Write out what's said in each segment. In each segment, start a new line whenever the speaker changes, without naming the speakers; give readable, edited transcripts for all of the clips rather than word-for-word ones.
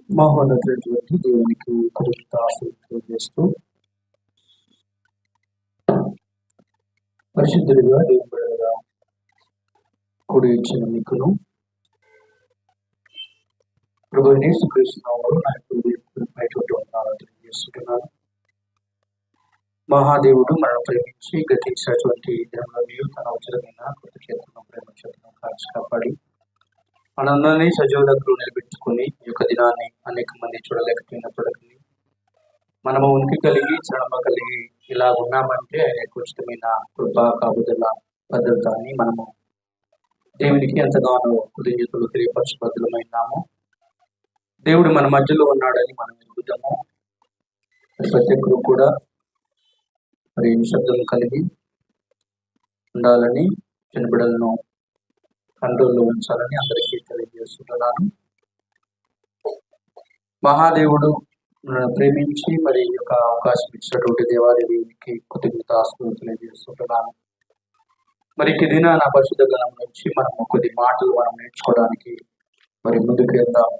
మహోన్నతమైనటువంటి దేవునికి కృతజ్ఞతాస్తుతులు తెలియజేస్తూ పరిశుద్ధుడిగా దేవుని బిడ్డలుగా కూడి ఇచ్చిన మీకును ప్రభు యేసుక్రీస్తు నామములో నా హృదయపూర్వకమైనటువంటి వందనాలు తెలియజేస్తున్నాను. మహాదేవుడు మనల్ని ప్రేమించి గతించినటువంటి దినంలో తన ఉచితమైన కృతజ్ఞతను ప్రేమ చేతను కాచి కాపాడి మనందరినీ సజీవులకు నిలబెట్టుకుని ఈ యొక్క దినాన్ని అనేక మంది చూడలేకపోయినప్పటికీ మనము ఉనికి కలిగి శ్రమ కలిగి ఇలా ఉన్నామంటే ఆయన ఉచితమైన కృప కాపుదల భద్రత అని మనము దేవునికి ఎంతగానో కృతజ్ఞతలు తెలియపరచబద్ధులమైనాము. దేవుడు మన మధ్యలో ఉన్నాడని మనం ఎదుగుతాము. ప్రతి ఒక్కరు కూడా మరి నిశ్శబ్దం కలిగి ఉండాలని చిన్న బిడ్డలను కంట్రోల్లో ఉంచాలని అందరికీ తెలియజేస్తున్నాను. మహాదేవుడు ప్రేమించి మరి ఈ యొక్క అవకాశం ఇచ్చినటువంటి దేవాదేవికి కృతజ్ఞతాస్తుతులు తెలియజేస్తున్నాను. మరి దిన నా పరిశుద్ధ గణం నుంచి మనం కొద్ది మాటలు మనం నేర్చుకోవడానికి మరి ముందుకు వెళ్దాం.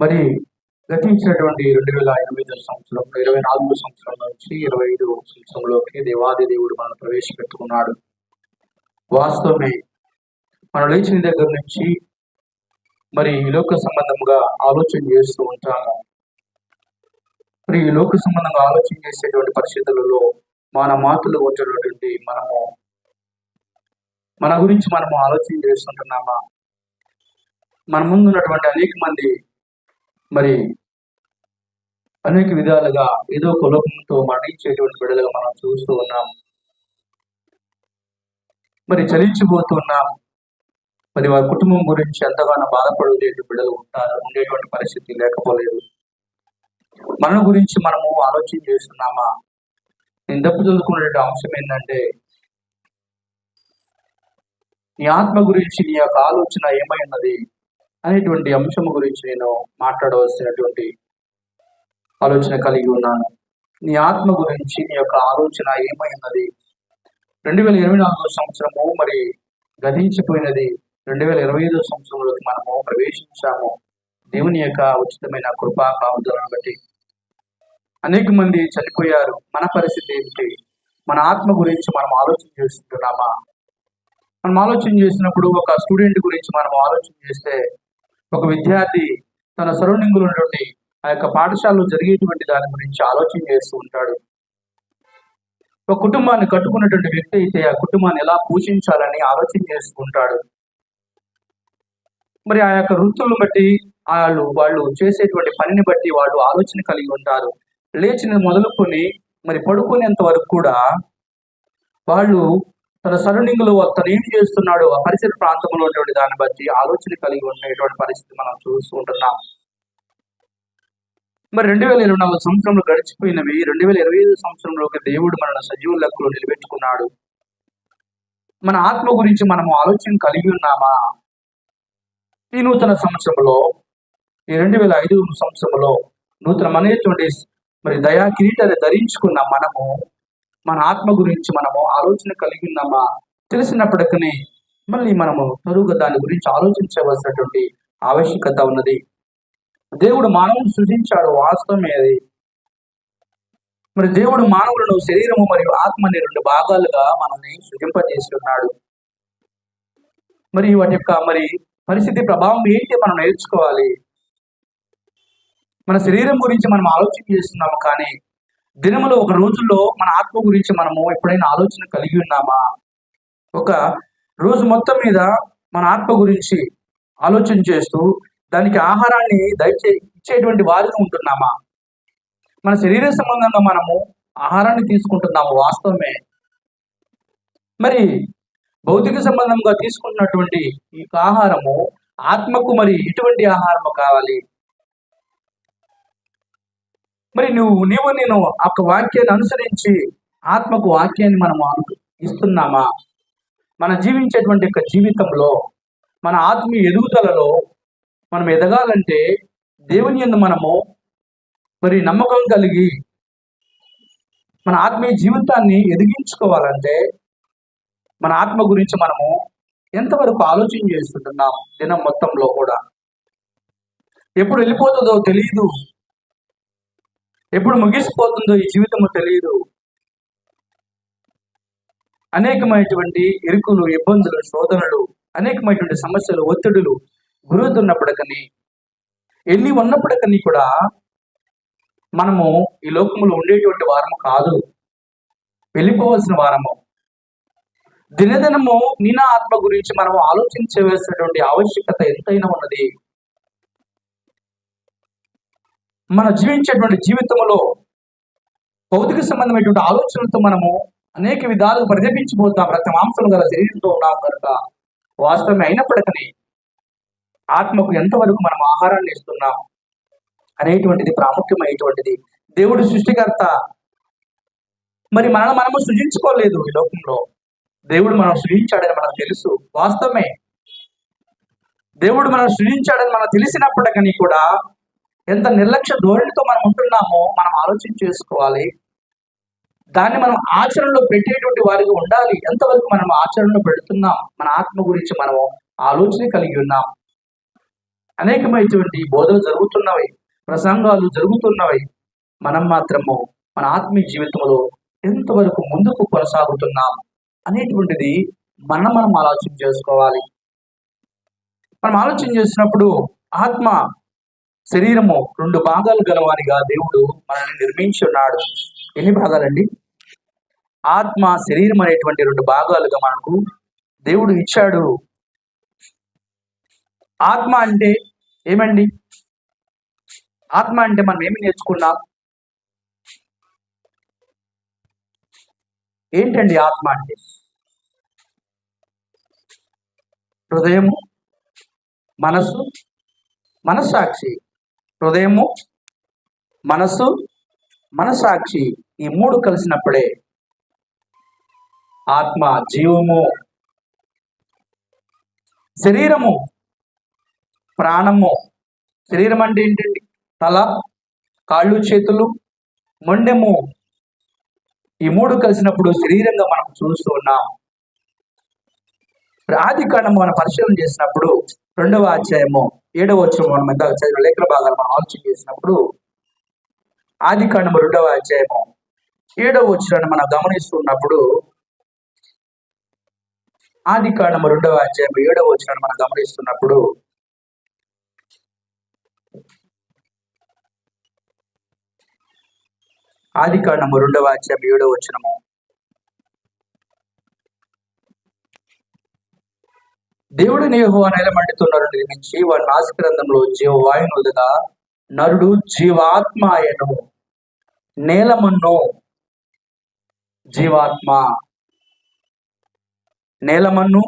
మరి గతించినటువంటి 2008 సంవత్సరం 24 సంవత్సరం నుంచి 25 సంవత్సరంలోకి దేవాది దేవుడు మనం ప్రవేశపెట్టుకున్నాడు. వాస్తవమే మనం లేచిన దగ్గర నుంచి మరి ఈ లోక సంబంధంగా ఆలోచన చేస్తూ ఉంటాము. మరి ఈ లోక సంబంధంగా ఆలోచన చేసేటువంటి పరిస్థితులలో మన మాటలు ఉంటున్నటువంటి మనము మన గురించి మనము ఆలోచన చేస్తుంటున్నామా? మన ముందు ఉన్నటువంటి అనేక మంది మరి అనేక విధాలుగా ఏదో ఒక లోకంతో మరణించేటువంటి బిడ్డలుగా మనం చూస్తూ ఉన్నాం. మరి చలించిపోతున్నాం. మరి వారి కుటుంబం గురించి ఎంతగానో బాధపడేటువంటి బిడ్డలు ఉండేటువంటి పరిస్థితి లేకపోలేదు. మన గురించి మనము ఆలోచన చేస్తున్నామా? నేను తప్పుదలుకునే అంశం ఏంటంటే నీ ఆత్మ గురించి నీ యొక్క ఆలోచన ఏమైనది అనేటువంటి అంశం గురించి నేను మాట్లాడవలసినటువంటి ఆలోచన కలిగి ఉన్నాను. నీ ఆత్మ గురించి నీ యొక్క ఆలోచన ఏమైనది? 2024 సంవత్సరము మరి గతించిపోయినది. 2025 సంవత్సరంలోకి మనము ప్రవేశించాము. దేవుని యొక్క ఉచితమైన కృపా కాపుదలను బట్టి అనేక మంది చనిపోయారు. మన పరిస్థితి ఏంటి? మన ఆత్మ గురించి మనం ఆలోచన చేస్తుంటున్నామా? మనం ఆలోచన చేసినప్పుడు ఒక స్టూడెంట్ గురించి మనం ఆలోచన చేస్తే ఒక విద్యార్థి తన సరౌండింగ్లో ఉన్నటువంటి ఆ యొక్క పాఠశాలలో జరిగేటువంటి దాని గురించి ఆలోచన చేస్తూ ఉంటాడు. ఒక కుటుంబాన్ని కట్టుకున్నటువంటి వ్యక్తి అయితే ఆ కుటుంబాన్ని ఎలా పోషించాలని ఆలోచన చేసుకుంటాడు. మరి ఆ యొక్క వృత్తులను బట్టి వాళ్ళు చేసేటువంటి పనిని బట్టి వాళ్ళు ఆలోచన కలిగి ఉంటారు. లేచిన మొదలుకొని మరి పడుకునేంత వరకు కూడా వాళ్ళు తన సరౌండింగ్ లో తను ఏం చేస్తున్నాడు ఆ పరిసర ప్రాంతంలో ఉన్నటువంటి దాన్ని బట్టి ఆలోచన కలిగి ఉండేటువంటి పరిస్థితి మనం చూస్తూ ఉంటున్నాం. మరి 2024 సంవత్సరంలో గడిచిపోయినవి. 2025 సంవత్సరంలోకి దేవుడు మన సజీవ లెక్కలో నిలబెట్టుకున్నాడు. మన ఆత్మ గురించి మనము ఆలోచన కలిగి ఉన్నామా? ఈ నూతన సంవత్సరంలో ఈ 2005 సంవత్సరంలో నూతనమైనటువంటి మరి దయా కిరీటాన్ని ధరించుకున్న మనము మన ఆత్మ గురించి మనము ఆలోచన కలిగి ఉన్నామా? తెలిసినప్పటికీ మళ్ళీ మనము తరువుగా దాని గురించి ఆలోచించవలసినటువంటి ఆవశ్యకత ఉన్నది. దేవుడు మానవుని సృజించాడు, వాస్తవమే అది. మరి దేవుడు మానవులను శరీరము మరియు ఆత్మని 2 భాగాలుగా మనల్ని సృజింపజేసి ఉన్నాడు. మరి వాటి యొక్క మరి పరిస్థితి ప్రభావం ఏంటి మనం నేర్చుకోవాలి. మన శరీరం గురించి మనం ఆలోచన చేస్తున్నాము, కానీ దినములో ఒక రోజుల్లో మన ఆత్మ గురించి మనము ఎప్పుడైనా ఆలోచన కలిగి ఉన్నామా? ఒక రోజు మొత్తం మీద మన ఆత్మ గురించి ఆలోచన చేస్తూ దానికి ఆహారాన్ని ఇచ్చేటువంటి వారిగా ఉంటున్నామా? మన శరీర సంబంధంగా మనము ఆహారాన్ని తీసుకుంటున్నాము, వాస్తవమే. మరి భౌతిక సంబంధంగా తీసుకున్నటువంటి ఈ ఆహారము ఆత్మకు మరి ఎటువంటి ఆహారము కావాలి? మరి నేను ఒక వాక్యాన్ని అనుసరించి ఆత్మకు వాక్యాన్ని మనము ఇస్తున్నామా? మన జీవించేటువంటి యొక్క జీవితంలో మన ఆత్మీయ ఎదుగుదలలో మనం ఎదగాలంటే దేవుని యందు మనము మరి నమ్మకం కలిగి మన ఆత్మీయ జీవితాన్ని ఎదిగించుకోవాలంటే మన ఆత్మ గురించి మనము ఎంతవరకు ఆలోచన చేస్తుంటున్నాం దినం మొత్తంలో కూడా? ఎప్పుడు వెళ్ళిపోతుందో తెలియదు, ఎప్పుడు ముగిసిపోతుందో ఈ జీవితము తెలియదు. అనేకమైనటువంటి ఇరుకులు, ఇబ్బందులు, శోధనలు, అనేకమైనటువంటి సమస్యలు, ఒత్తిడులు గురవుతున్నప్పటికీ, ఎన్ని ఉన్నప్పటికీ కూడా మనము ఈ లోకంలో ఉండేటువంటి వారము కాదు, వెళ్ళిపోవలసిన వారము. దినదినము నిన ఆత్మ గురించి మనం ఆలోచించవలసినటువంటి ఆవశ్యకత ఎంతైనా ఉన్నది. మన జీవించేటువంటి జీవితంలో భౌతిక సంబంధమైనటువంటి ఆలోచనలతో మనము అనేక విధాలుగా పరిదపించిపోతాం. రక్త మాంసం గల శరీరంతో ఉన్నాం కనుక వాస్తవమే. అయినప్పటికీ ఆత్మకు ఎంతవరకు మనం ఆహారాన్ని ఇస్తున్నాం అనేటువంటిది ప్రాముఖ్యమైనటువంటిది. దేవుడు సృష్టికర్త. మరి మనము సృజించుకోలేదు. ఈ లోకంలో దేవుడు మనం సృజించాడని మనకు తెలుసు, వాస్తవమే. దేవుడు మనం సృజించాడని మనకు తెలిసినప్పటికీ కూడా ఎంత నిర్లక్ష్య ధోరణితో మనం ఉంటున్నామో మనం ఆలోచన చేసుకోవాలి. దాన్ని మనం ఆచరణలో పెట్టేటువంటి వారిగా ఉండాలి. ఎంతవరకు మనం ఆచరణలో పెడుతున్నాం, మన ఆత్మ గురించి మనము ఆలోచన కలిగి ఉన్నాం. అనేకమైనటువంటి బోధలు జరుగుతున్నవి, ప్రసంగాలు జరుగుతున్నవి. మనం మాత్రము మన ఆత్మీయ జీవితంలో ఎంతవరకు ముందుకు కొనసాగుతున్నాం అనేటువంటిది మనం ఆలోచన చేసుకోవాలి. మనం ఆలోచన చేసినప్పుడు ఆత్మ శరీరము 2 భాగాలు గలవానిగా దేవుడు మనల్ని నిర్మించి ఉన్నాడు. ఎన్ని భాగాలండి? ఆత్మ శరీరం అనేటువంటి 2 భాగాలుగా మనకు దేవుడు ఇచ్చాడు. ఆత్మ అంటే ఏమండి? ఆత్మ అంటే మనం ఏమి నేర్చుకున్నాం? ఏంటండి ఆత్మ అంటే? హృదయము, మనసు, మనస్సాక్షి. హృదయము, మనసు, మనస్సాక్షి, ఈ 3 కలిసినప్పుడే ఆత్మ, జీవము. శరీరము, ప్రాణము. శరీరం అంటే ఏంటండి? తల, కాళ్ళు, చేతులు, మొండెము. ఈ 3 కలిసినప్పుడు శరీరంగా మనం చూస్తూ ఉన్నాం. ఆదికాండము మనం పరిశీలన చేసినప్పుడు 2వ అధ్యాయము 7వ వచనం మనం ఇందాక చదివిన లేఖన భాగాలు మనం ఆలోచన చేసినప్పుడు ఆదికాండము 2వ అధ్యాయము 7వ వచనాన్ని మనం గమనిస్తున్నప్పుడు ఆదికాండము 2వ అధ్యాయం 7వ వచనాన్ని మనం గమనిస్తున్నప్పుడు ఆదికాండము 2వ అధ్యాయం 7వ వచనము. దేవుడు యెహోవా నేల మండుతున్న నిర్మించి వాడి నాసికారంధ్రములో జీవవాయువును వదలగా నరుడు జీవాత్మ అయను. నేలమన్ను జీవాత్మ, నేలమన్ను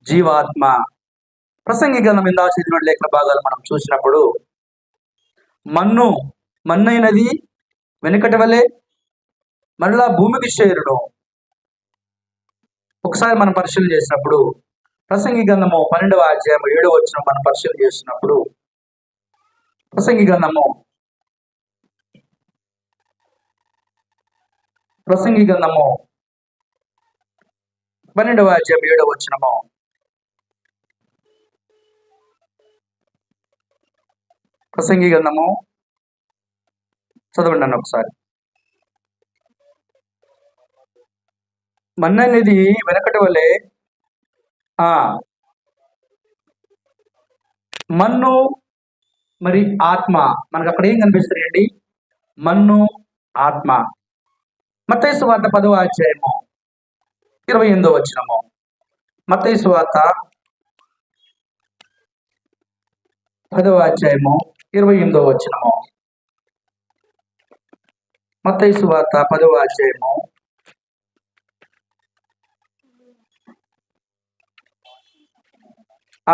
జీవాత్మ. ప్రసంగి గ్రంథం ఇందా చదివిన లేఖన భాగాలు మనం చూసినప్పుడు మన్నైనది వెనుకటి వలె మరలా భూమికి చేరును. ఒకసారి మనం పరిశీలన చేసినప్పుడు ప్రసంగి గ్రంథము 12వ అధ్యాయం 7వ వచనం మనం పరిశీలన చేసినప్పుడు ప్రసంగి గ్రంథము 12వ అధ్యాయం 7వ వచనము. ప్రసంగి గ్రంథము చదవండి అన్న ఒకసారి. మన్ననేది వెనకటి వలె మన్ను మరి ఆత్మ. మనకు అక్కడ ఏం కనిపిస్తాయండి? మన్ను, ఆత్మ. మత్తయి సువార్త 10వ అధ్యాయము 28వ వచనము. మత్తయి సువార్త 10వ అధ్యాయము 28వ వచనము. మత్తయి సువార్త 10వ అధ్యాయము 28వ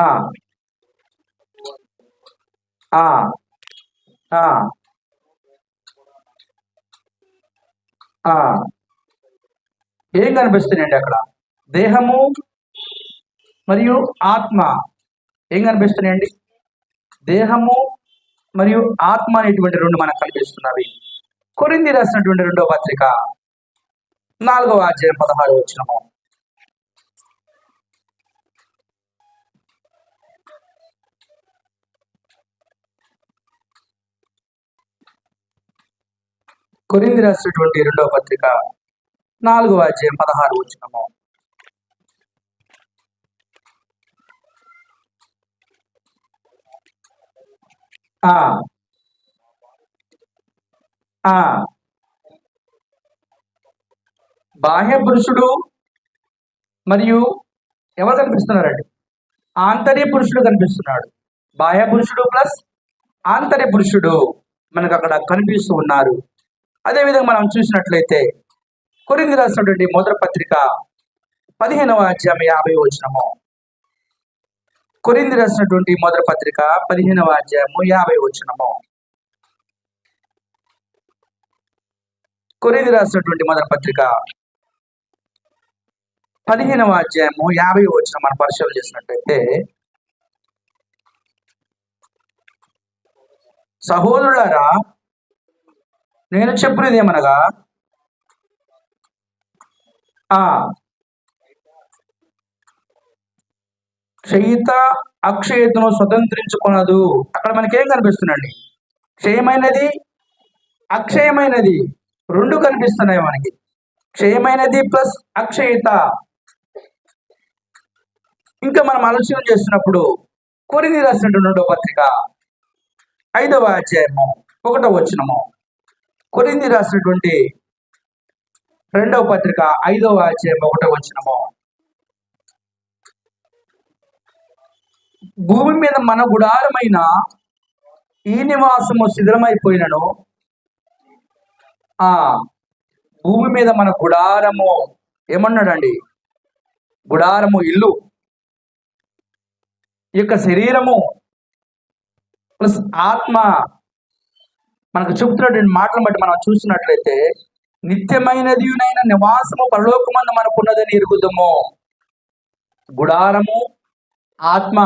ఏం కనిపిస్తున్నాయండి అక్కడ? దేహము మరియు ఆత్మ ఏం కనిపిస్తున్నాయండి? దేహము మరియు ఆత్మ అనేటువంటి 2 మనకు కనిపిస్తున్నవి. కొరింథీ రాసినటువంటి 2వ పత్రిక 4వ అధ్యాయం 16వ వచనము. కొరింథీ రాసినటువంటి 2వ పత్రిక 4వ అధ్యాయం 16 వచనము. బాహ్య పురుషుడు మరియు ఎవరు కనిపిస్తున్నారండి? ఆంతర్య పురుషుడు కనిపిస్తున్నాడు. బాహ్య పురుషుడు ప్లస్ ఆంతర్య పురుషుడు మనకు అక్కడ కనిపిస్తూ ఉన్నారు. అదేవిధంగా మనం చూసినట్లయితే కొరింథీ రాసినటువంటి మొదటి పత్రిక 15వ అధ్యాయం 50 వచనము. కొరింథీ రాసినటువంటి మొదటి పత్రిక 15వ అధ్యాయము 50 వచనము. కొరింథీ రాసినటువంటి మొదటి పత్రిక 15వ అధ్యాయము 50 వచనం మనం పరిశీలన చేసినట్లయితే, సహోదరులారా నేను చెప్పినది ఏమనగా క్షయిత అక్షయతను స్వతంత్రించుకున్నదు. అక్కడ మనకేం కనిపిస్తుందండి? క్షయమైనది అక్షయమైనది రెండు కనిపిస్తున్నాయి మనకి. క్షయమైనది ప్లస్ అక్షయత. ఇంకా మనం ఆలోచన చేస్తున్నప్పుడు కొరింథీ రాసినటువంటి 2వ పత్రిక 5వ అధ్యాయము 1వ వచనము. కొరింథీ రాసినటువంటి 2వ పత్రిక 5వ అధ్యాయం 1వ వచనము. భూమి మీద మన గుడారమైన ఈ నివాసము శిథిలమైపోయినను, భూమి మీద మన గుడారము ఏమన్నాడండి? గుడారము ఇల్లు, ఈ యొక్క శరీరము ప్లస్ ఆత్మ మనకు చెబుతున్నటువంటి మాటలను బట్టి మనం చూసినట్లయితే నిత్యమైనది నివాసము పరలోకమందు మనకున్నదని ఎరుగుదము. గుడారము ఆత్మ,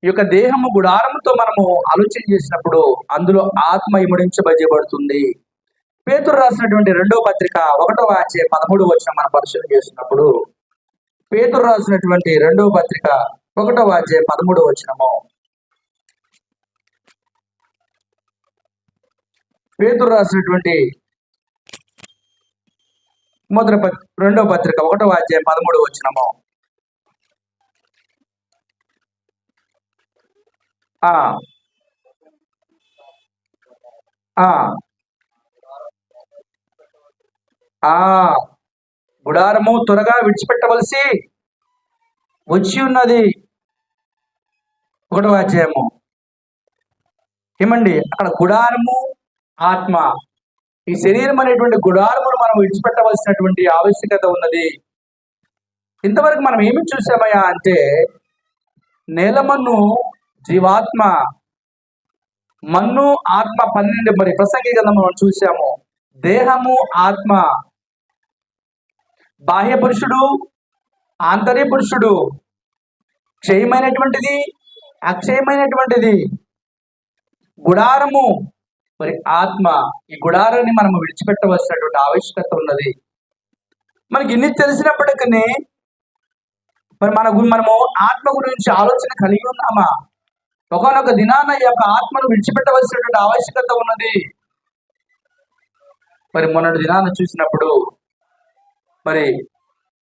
ఈ యొక్క దేహము గుడారముతో మనము ఆలోచన చేసినప్పుడు అందులో ఆత్మ ఇమడించబడబడుతుంది. పేతురు రాసినటువంటి 2వ పత్రిక 1వ అధ్యాయం 13 వచనం మనం పరిశీలన చేసినప్పుడు, పేతురు రాసినటువంటి 2వ పత్రిక 1వ అధ్యాయం 13 వచనము. పేతురు రాసినటువంటి 2వ పత్రిక 1వ అధ్యాయం 13 వచనము. గుడారము త్వరగా విడిచిపెట్టవలసి వచ్చి ఉన్నది. 1వ అధ్యాయము ఏమండి? అక్కడ గుడారము ఆత్మ, ఈ శరీరం అనేటువంటి గుడారమును మనం విడిచిపెట్టవలసినటువంటి ఆవశ్యకత ఉన్నది. ఇంతవరకు మనం ఏమి చూసామయ్యా అంటే నేలమన్ను జీవాత్మ, మన్ను ఆత్మ 12 మరి ప్రసంగి గ్రంథం మనం చూసాము. దేహము ఆత్మ, బాహ్య పురుషుడు ఆంతర్య పురుషుడు, క్షయమైనటువంటిది అక్షయమైనటువంటిది, గుడారము మరి ఆత్మ. ఈ గుడారాన్ని మనము విడిచిపెట్టవలసినటువంటి ఆవశ్యకత ఉన్నది. మనకి ఇన్ని తెలిసినప్పటికీ మరి మనము ఆత్మ గురించి ఆలోచన కలిగి ఉన్నామా? ఒకనొక దినాన ఈ యొక్క ఆత్మను విడిచిపెట్టవలసినటువంటి ఆవశ్యకత ఉన్నది. మరి మొన్నటి దినాన్ని చూసినప్పుడు మరి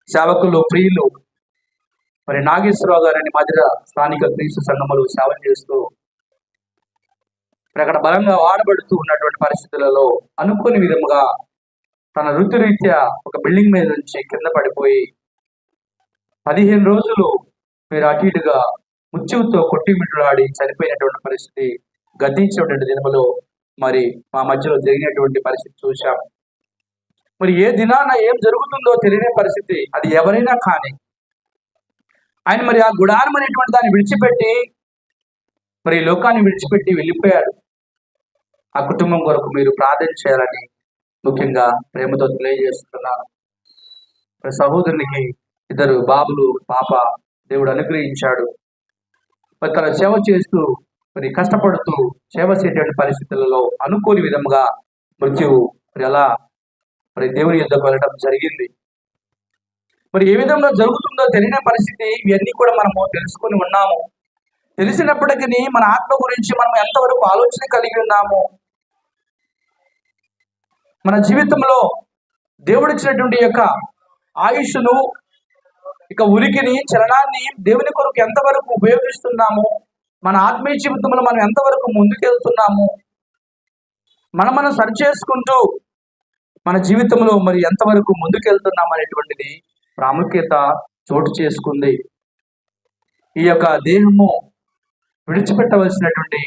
సేవకులు ప్రియులు మరి నాగేశ్వరరావు గారిని మధ్య స్థానిక క్రీస్తు సంఘములు సేవ చేస్తూ మరి అక్కడ బలంగా వాడబడుతూ ఉన్నటువంటి పరిస్థితులలో అనుకోని విధముగా తన రీత్యా ఒక బిల్డింగ్ మీద నుంచి కింద పడిపోయి 15 రోజులు మీరు అటు ఇటుగా ముచ్చుతో కొట్టిమిట్టులాడి చనిపోయినటువంటి పరిస్థితి గతించినటువంటి దినములో మరి మా మధ్యలో జరిగినటువంటి పరిస్థితి చూశాం. మరి ఏ దినాన ఏం జరుగుతుందో తెలియని పరిస్థితి, అది ఎవరైనా కానీ. ఆయన మరి ఆ గుడారం అనేటువంటి దాన్ని విడిచిపెట్టి మరి లోకాన్ని విడిచిపెట్టి వెళ్ళిపోయాడు. ఆ కుటుంబం కొరకు మీరు ప్రార్థన చేయాలని ముఖ్యంగా ప్రేమతో తెలియజేస్తున్నాను. సహోదరునికి 2 బాబులు పాప దేవుడు అనుగ్రహించాడు. మరి తన సేవ చేస్తూ మరి కష్టపడుతూ సేవ చేసేటువంటి పరిస్థితులలో అనుకోని విధముగా మృత్యువు మరి ఎలా మరి దేవుని యుద్ధకు వెళ్ళడం జరిగింది. మరి ఏ విధంగా జరుగుతుందో తెలియని పరిస్థితి, ఇవన్నీ కూడా మనము తెలుసుకొని ఉన్నాము. తెలిసినప్పటికీ మన ఆత్మ గురించి మనం ఎంతవరకు ఆలోచన కలిగి ఉన్నాము? మన జీవితంలో దేవుడిచ్చినటువంటి యొక్క ఆయుష్ను, ఇక ఉనికిని, చలనాన్ని దేవుని కొరకు ఎంతవరకు ఉపయోగిస్తున్నాము, మన ఆత్మీయ జీవితంలో మనం ఎంతవరకు ముందుకెళ్తున్నాము, మనం సరి చేసుకుంటూ మన జీవితంలో మరి ఎంతవరకు ముందుకెళ్తున్నాం అనేటువంటిది ప్రాముఖ్యత చోటు చేసుకుంది. ఈ యొక్క దేహము విడిచిపెట్టవలసినటువంటి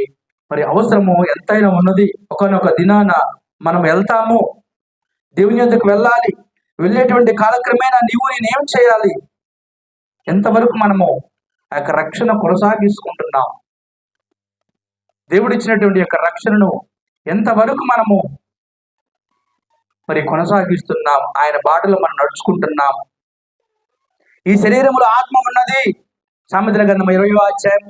మరి అవసరము ఎంతైనా ఉన్నది. ఒకనొక దినాన మనం వెళ్తాము, దేవుని యొద్దకు వెళ్ళాలి. వెళ్ళేటువంటి కాలక్రమేణా నీవు నేనేం చేయాలి, ఎంతవరకు మనము ఆ యొక్క రక్షణ కొనసాగిస్తుంటున్నాం, దేవుడిచ్చినటువంటి యొక్క రక్షణను ఎంతవరకు మనము మరి కొనసాగిస్తున్నాం, ఆయన బాటలో మనం నడుచుకుంటున్నాం. ఈ శరీరంలో ఆత్మ ఉన్నది. సామెతల గ్రంథం 20వ అధ్యాయం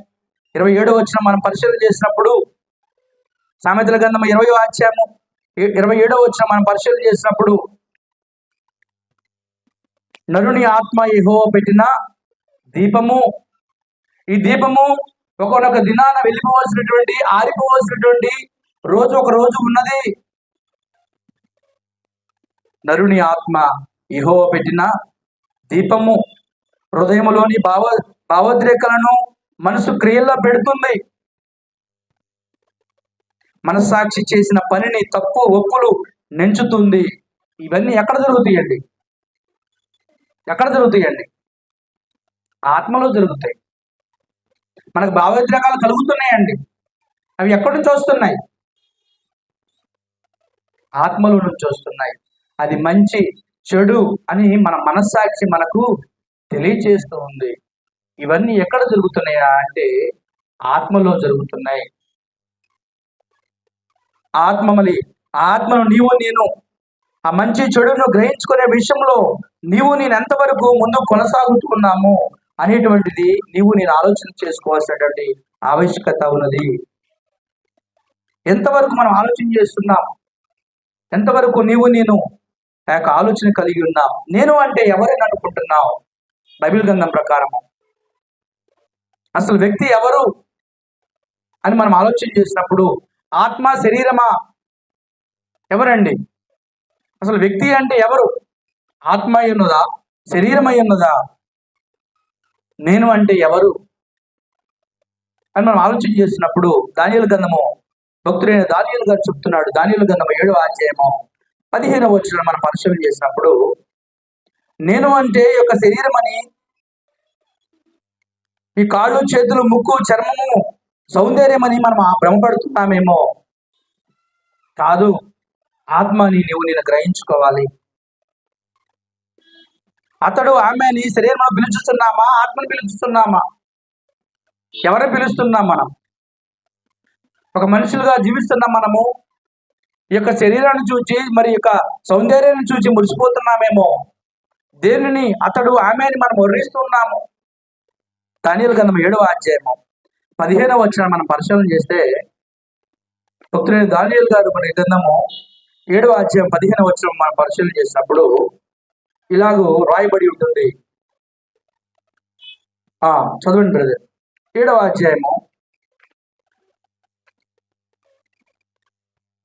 27వ వచనం మనం పరిశీలన చేసినప్పుడు, సామెతల గ్రంథం 20వ అధ్యాయము 27వ వచనం మనం పరిశీలన చేసినప్పుడు, నరుని ఆత్మ యెహోవా పెట్టిన దీపము. ఈ దీపము ఒకనొక దినాన వెళ్ళిపోవలసినటువంటి, ఆరిపోవలసినటువంటి రోజు ఒక రోజు ఉన్నది. నరుని ఆత్మ యెహోవా పెట్టిన దీపము హృదయములోని భావోద్రేకాలను మనసు క్రియల్లో పెడుతుంది. మనస్సాక్షి చేసిన పనిని తప్పు ఒప్పులు నెంచుతుంది. ఇవన్నీ ఎక్కడ జరుగుతాయండి? ఎక్కడ జరుగుతాయండి? ఆత్మలో జరుగుతాయి. మనకు భావోద్రేకాలు కలుగుతున్నాయండి. అవి ఎక్కడి నుంచి వస్తున్నాయి? ఆత్మలో నుంచి వస్తున్నాయి. అది మంచి చెడు అని మన మనస్సాక్షి మనకు తెలియచేస్తూ ఉంది. ఇవన్నీ ఎక్కడ జరుగుతున్నాయా అంటే ఆత్మలో జరుగుతున్నాయి. ఆత్మను నీవు నేను ఆ మంచి చెడును గ్రహించుకునే విషయంలో నీవు నేను ఎంతవరకు ముందు కొనసాగుతున్నాము అనేటువంటిది నీవు నేను ఆలోచన చేసుకోవాల్సినటువంటి ఆవశ్యకత ఉన్నది. ఎంతవరకు మనం ఆలోచన చేస్తున్నాం, ఎంతవరకు నీవు నేను ఆ యొక్క ఆలోచన కలిగి ఉన్నాం. నేను అంటే ఎవరైనా అనుకుంటున్నావు? బైబిల్ గ్రంథం ప్రకారము అసలు వ్యక్తి ఎవరు అని మనం ఆలోచన చేసినప్పుడు, ఆత్మ శరీరమా? ఎవరండి అసలు వ్యక్తి అంటే ఎవరు? ఆత్మ అయి ఉన్నదా, శరీరం అయి ఉన్నదా? నేను అంటే ఎవరు అని మనం ఆలోచన చేసినప్పుడు దానియేలు గ్రంథము, భక్తుడైన దానియేలు గారు చెప్తున్నాడు. దానియేలు గ్రంథము 7వ అధ్యాయము 15వ వచనం మనం పరిశీలన చేసినప్పుడు, నేను అంటే యొక్క శరీరం అని, ఈ కాళ్ళు, చేతులు, ముక్కు, చర్మము, సౌందర్యం అని మనం భ్రమపడుతున్నామేమో. కాదు, ఆత్మని నీవు నేను గ్రహించుకోవాలి. అతడు ఆమెని శరీరంలో పిలుచుతున్నామా, ఆత్మను పిలుచుతున్నామా? ఎవరిని పిలుస్తున్నాం? మనం ఒక మనుషులుగా జీవిస్తున్నాం. మనము ఈ యొక్క శరీరాన్ని చూచి, మరి యొక్క సౌందర్యాన్ని చూచి మురిసిపోతున్నామేమో. దేనిని? అతడు ఆమెని మనం వర్ణిస్తున్నాము. దానియేలు గ్రంథం 7వ అధ్యాయము 15వ వచనం మనం పరిశీలన చేస్తే, భక్తుడైన దానియేలు గారు మన గ్రంథము 7వ అధ్యాయం 15వ వచనం మనం పరిశీలన చేసినప్పుడు ఇలాగూ రాయబడి ఉంటుంది. చదవండి బ్రదర్. 7వ అధ్యాయము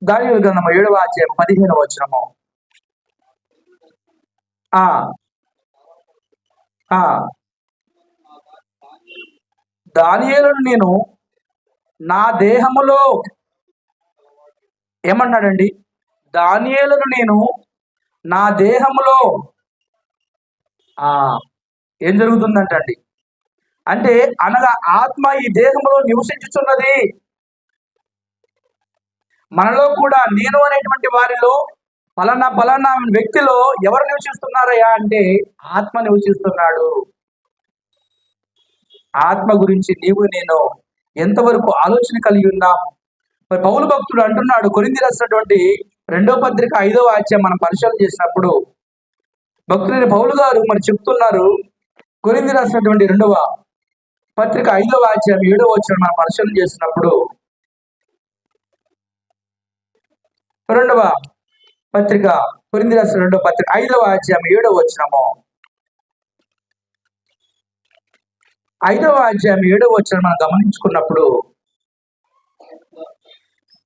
దానియేలు గ్రంథము 7వ అధ్యాయం 15వ వచనము. దానియేలును నేను నా దేహములో, ఏమన్నాడండి? దానియేలును నేను నా దేహములో. ఏం జరుగుతుందంటండి అంటే, అనగా ఆత్మ ఈ దేహంలో నివసించుచున్నది. మనలో కూడా నేను అనేటువంటి వారిలో పలానా వ్యక్తిలో ఎవరు నివసిస్తున్నారయ్యా అంటే ఆత్మ నివసిస్తున్నాడు. ఆత్మ గురించి నీవు నేను ఎంతవరకు ఆలోచన కలిగి ఉన్నాం? మరి పౌలు భక్తుడు అంటున్నాడు, కొరింథీ రాసినటువంటి 2వ పత్రిక 5వ అధ్యాయం మనం పరిశీలన చేసినప్పుడు, భక్తుడైన పౌలు గారు మరి చెప్తున్నారు, కొరింథీ రాసినటువంటి 2వ పత్రిక 5వ అధ్యాయం 7వ వచనం మనం పరిశీలన చేసినప్పుడు, 2వ పత్రిక కొరింథీ రాసిన 2వ పత్రిక 5వ అధ్యాయం 7వ వచనము, 5వ అధ్యాయం 7వ వచనం మనం గమనించుకున్నప్పుడు,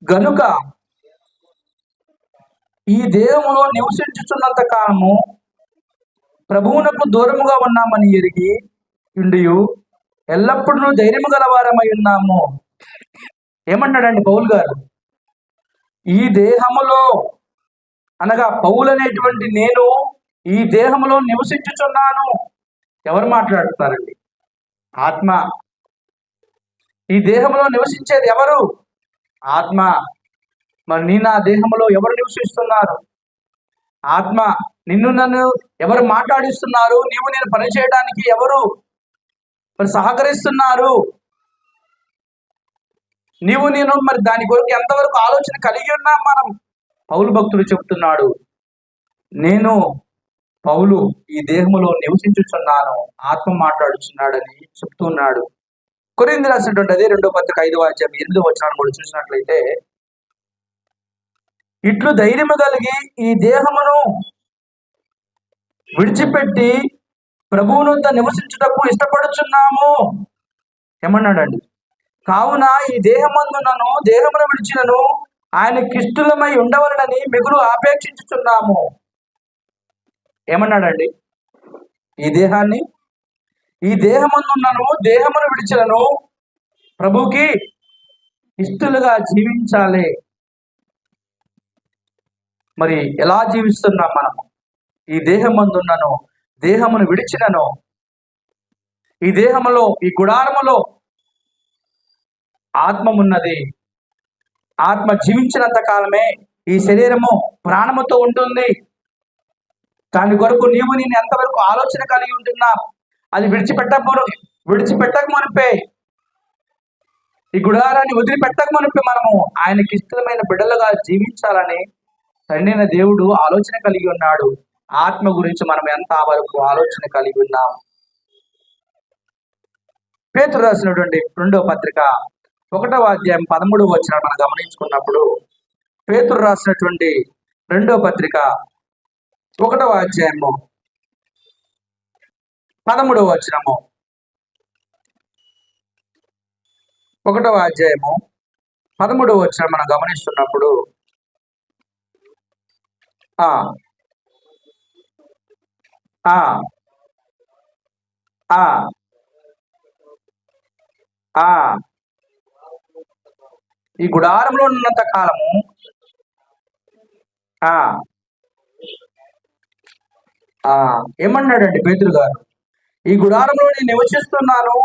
గనుక ఈ దేహములో నివసించుచున్నంత కాలము ప్రభువునకు దూరముగా ఉన్నామని ఎరిగి ఉండియు ఎల్లప్పుడూ ధైర్యము గలవారమై ఉన్నాము. ఏమన్నాడండి పౌలు గారు? ఈ దేహములో అనగా పౌలు అనేటువంటి నేను ఈ దేహములో నివసించుచున్నాను. ఎవరు మాట్లాడుతున్నారండి? ఆత్మ. ఈ దేహంలో నివసించేది ఎవరు? ఆత్మ. మరి నీ నా దేహంలో ఎవరు నివసిస్తున్నారు? ఆత్మ. నిన్ను నన్ను ఎవరు మాట్లాడిస్తున్నారు? నీవు నేను పని చేయడానికి ఎవరు మరి సహకరిస్తున్నారు? నీవు నేను మరి దాని కొరకు ఎంతవరకు ఆలోచన కలిగి ఉన్నాం మనం? పౌలు భక్తుడు చెప్తున్నాడు, నేను పౌలు ఈ దేహములో నివసించుచున్నాను, ఆత్మ మాట్లాడుచున్నాడని చెప్తున్నాడు. కొరింథీ రాసినటువంటి అదే 2వ పత్రిక 5వ అధ్యాయం 8వ వచనాన్ని కూడా చూసినట్లయితే, ఇట్లు ధైర్యము కలిగి ఈ దేహమును విడిచిపెట్టి ప్రభువునొద్ద నివసించుటకు ఇష్టపడుచున్నాము. ఏమన్నాడండి? కావున ఈ దేహమందునను దేహమును విడిచినను ఆయనకిష్టులమై ఉండవలనని మిగులు ఆపేక్షించుచున్నాము. ఏమన్నాడండి? ఈ దేహమందున్నను దేహమును విడిచినను ప్రభుకి ఇష్టలుగా జీవించాలి. మరి ఎలా జీవిస్తున్నాం మనము? ఈ దేహమందున్నను దేహమును విడిచినను, ఈ దేహములో ఈ గుడారములో ఆత్మ ఉన్నది. ఆత్మ జీవించినంత కాలమే ఈ శరీరము ప్రాణముతో ఉంటుంది. దాని కొరకు నీవు నేను ఎంతవరకు ఆలోచన కలిగి ఉంటున్నా, అది విడిచిపెట్టక మునిపే, ఈ గుడారాన్ని వదిలిపెట్టక మునిపే మనము ఆయనకి ఇష్టమైన బిడ్డలుగా జీవించాలని తండ్రిన దేవుడు ఆలోచన కలిగి ఉన్నాడు. ఆత్మ గురించి మనం ఎంత వరకు ఆలోచన కలిగి ఉన్నాం? పేతురు రాసినటువంటి 2వ పత్రిక 1వ అధ్యాయం 13వ వచనం మనం గమనించుకున్నప్పుడు, పేతురు రాసినటువంటి 2వ పత్రిక 1వ అధ్యాయము 13వ వచనము, 1వ అధ్యాయము 13వ వచనం మనం గమనిస్తున్నప్పుడు, ఈ గుడారంలో ఉన్నంత కాలము ఏమన్నాడండి పేతురు గారు? ఈ గుడారంలో నేను నివసిస్తున్నాను,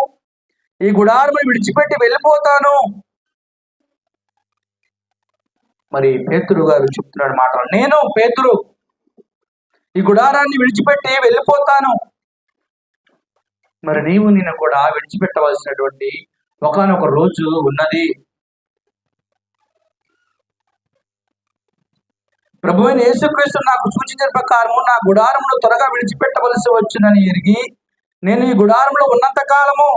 ఈ గుడారం విడిచిపెట్టి వెళ్ళిపోతాను. మరి పేతురు గారు చెప్తున్నాడు మాటలు, నేను పేతురు ఈ గుడారాన్ని విడిచిపెట్టి వెళ్ళిపోతాను. మరి నీవు నేను కూడా విడిచిపెట్టవలసినటువంటి ఒకానొక రోజు ఉన్నది. ప్రభువైన యేసుక్రీస్తు నాకు సూచించిన ప్రకారము నా గుడారమును త్వరగా విడిచిపెట్టవలసి వచ్చునని ఎరిగి నేను ఈ గుడారంలో ఉన్నంత కాలము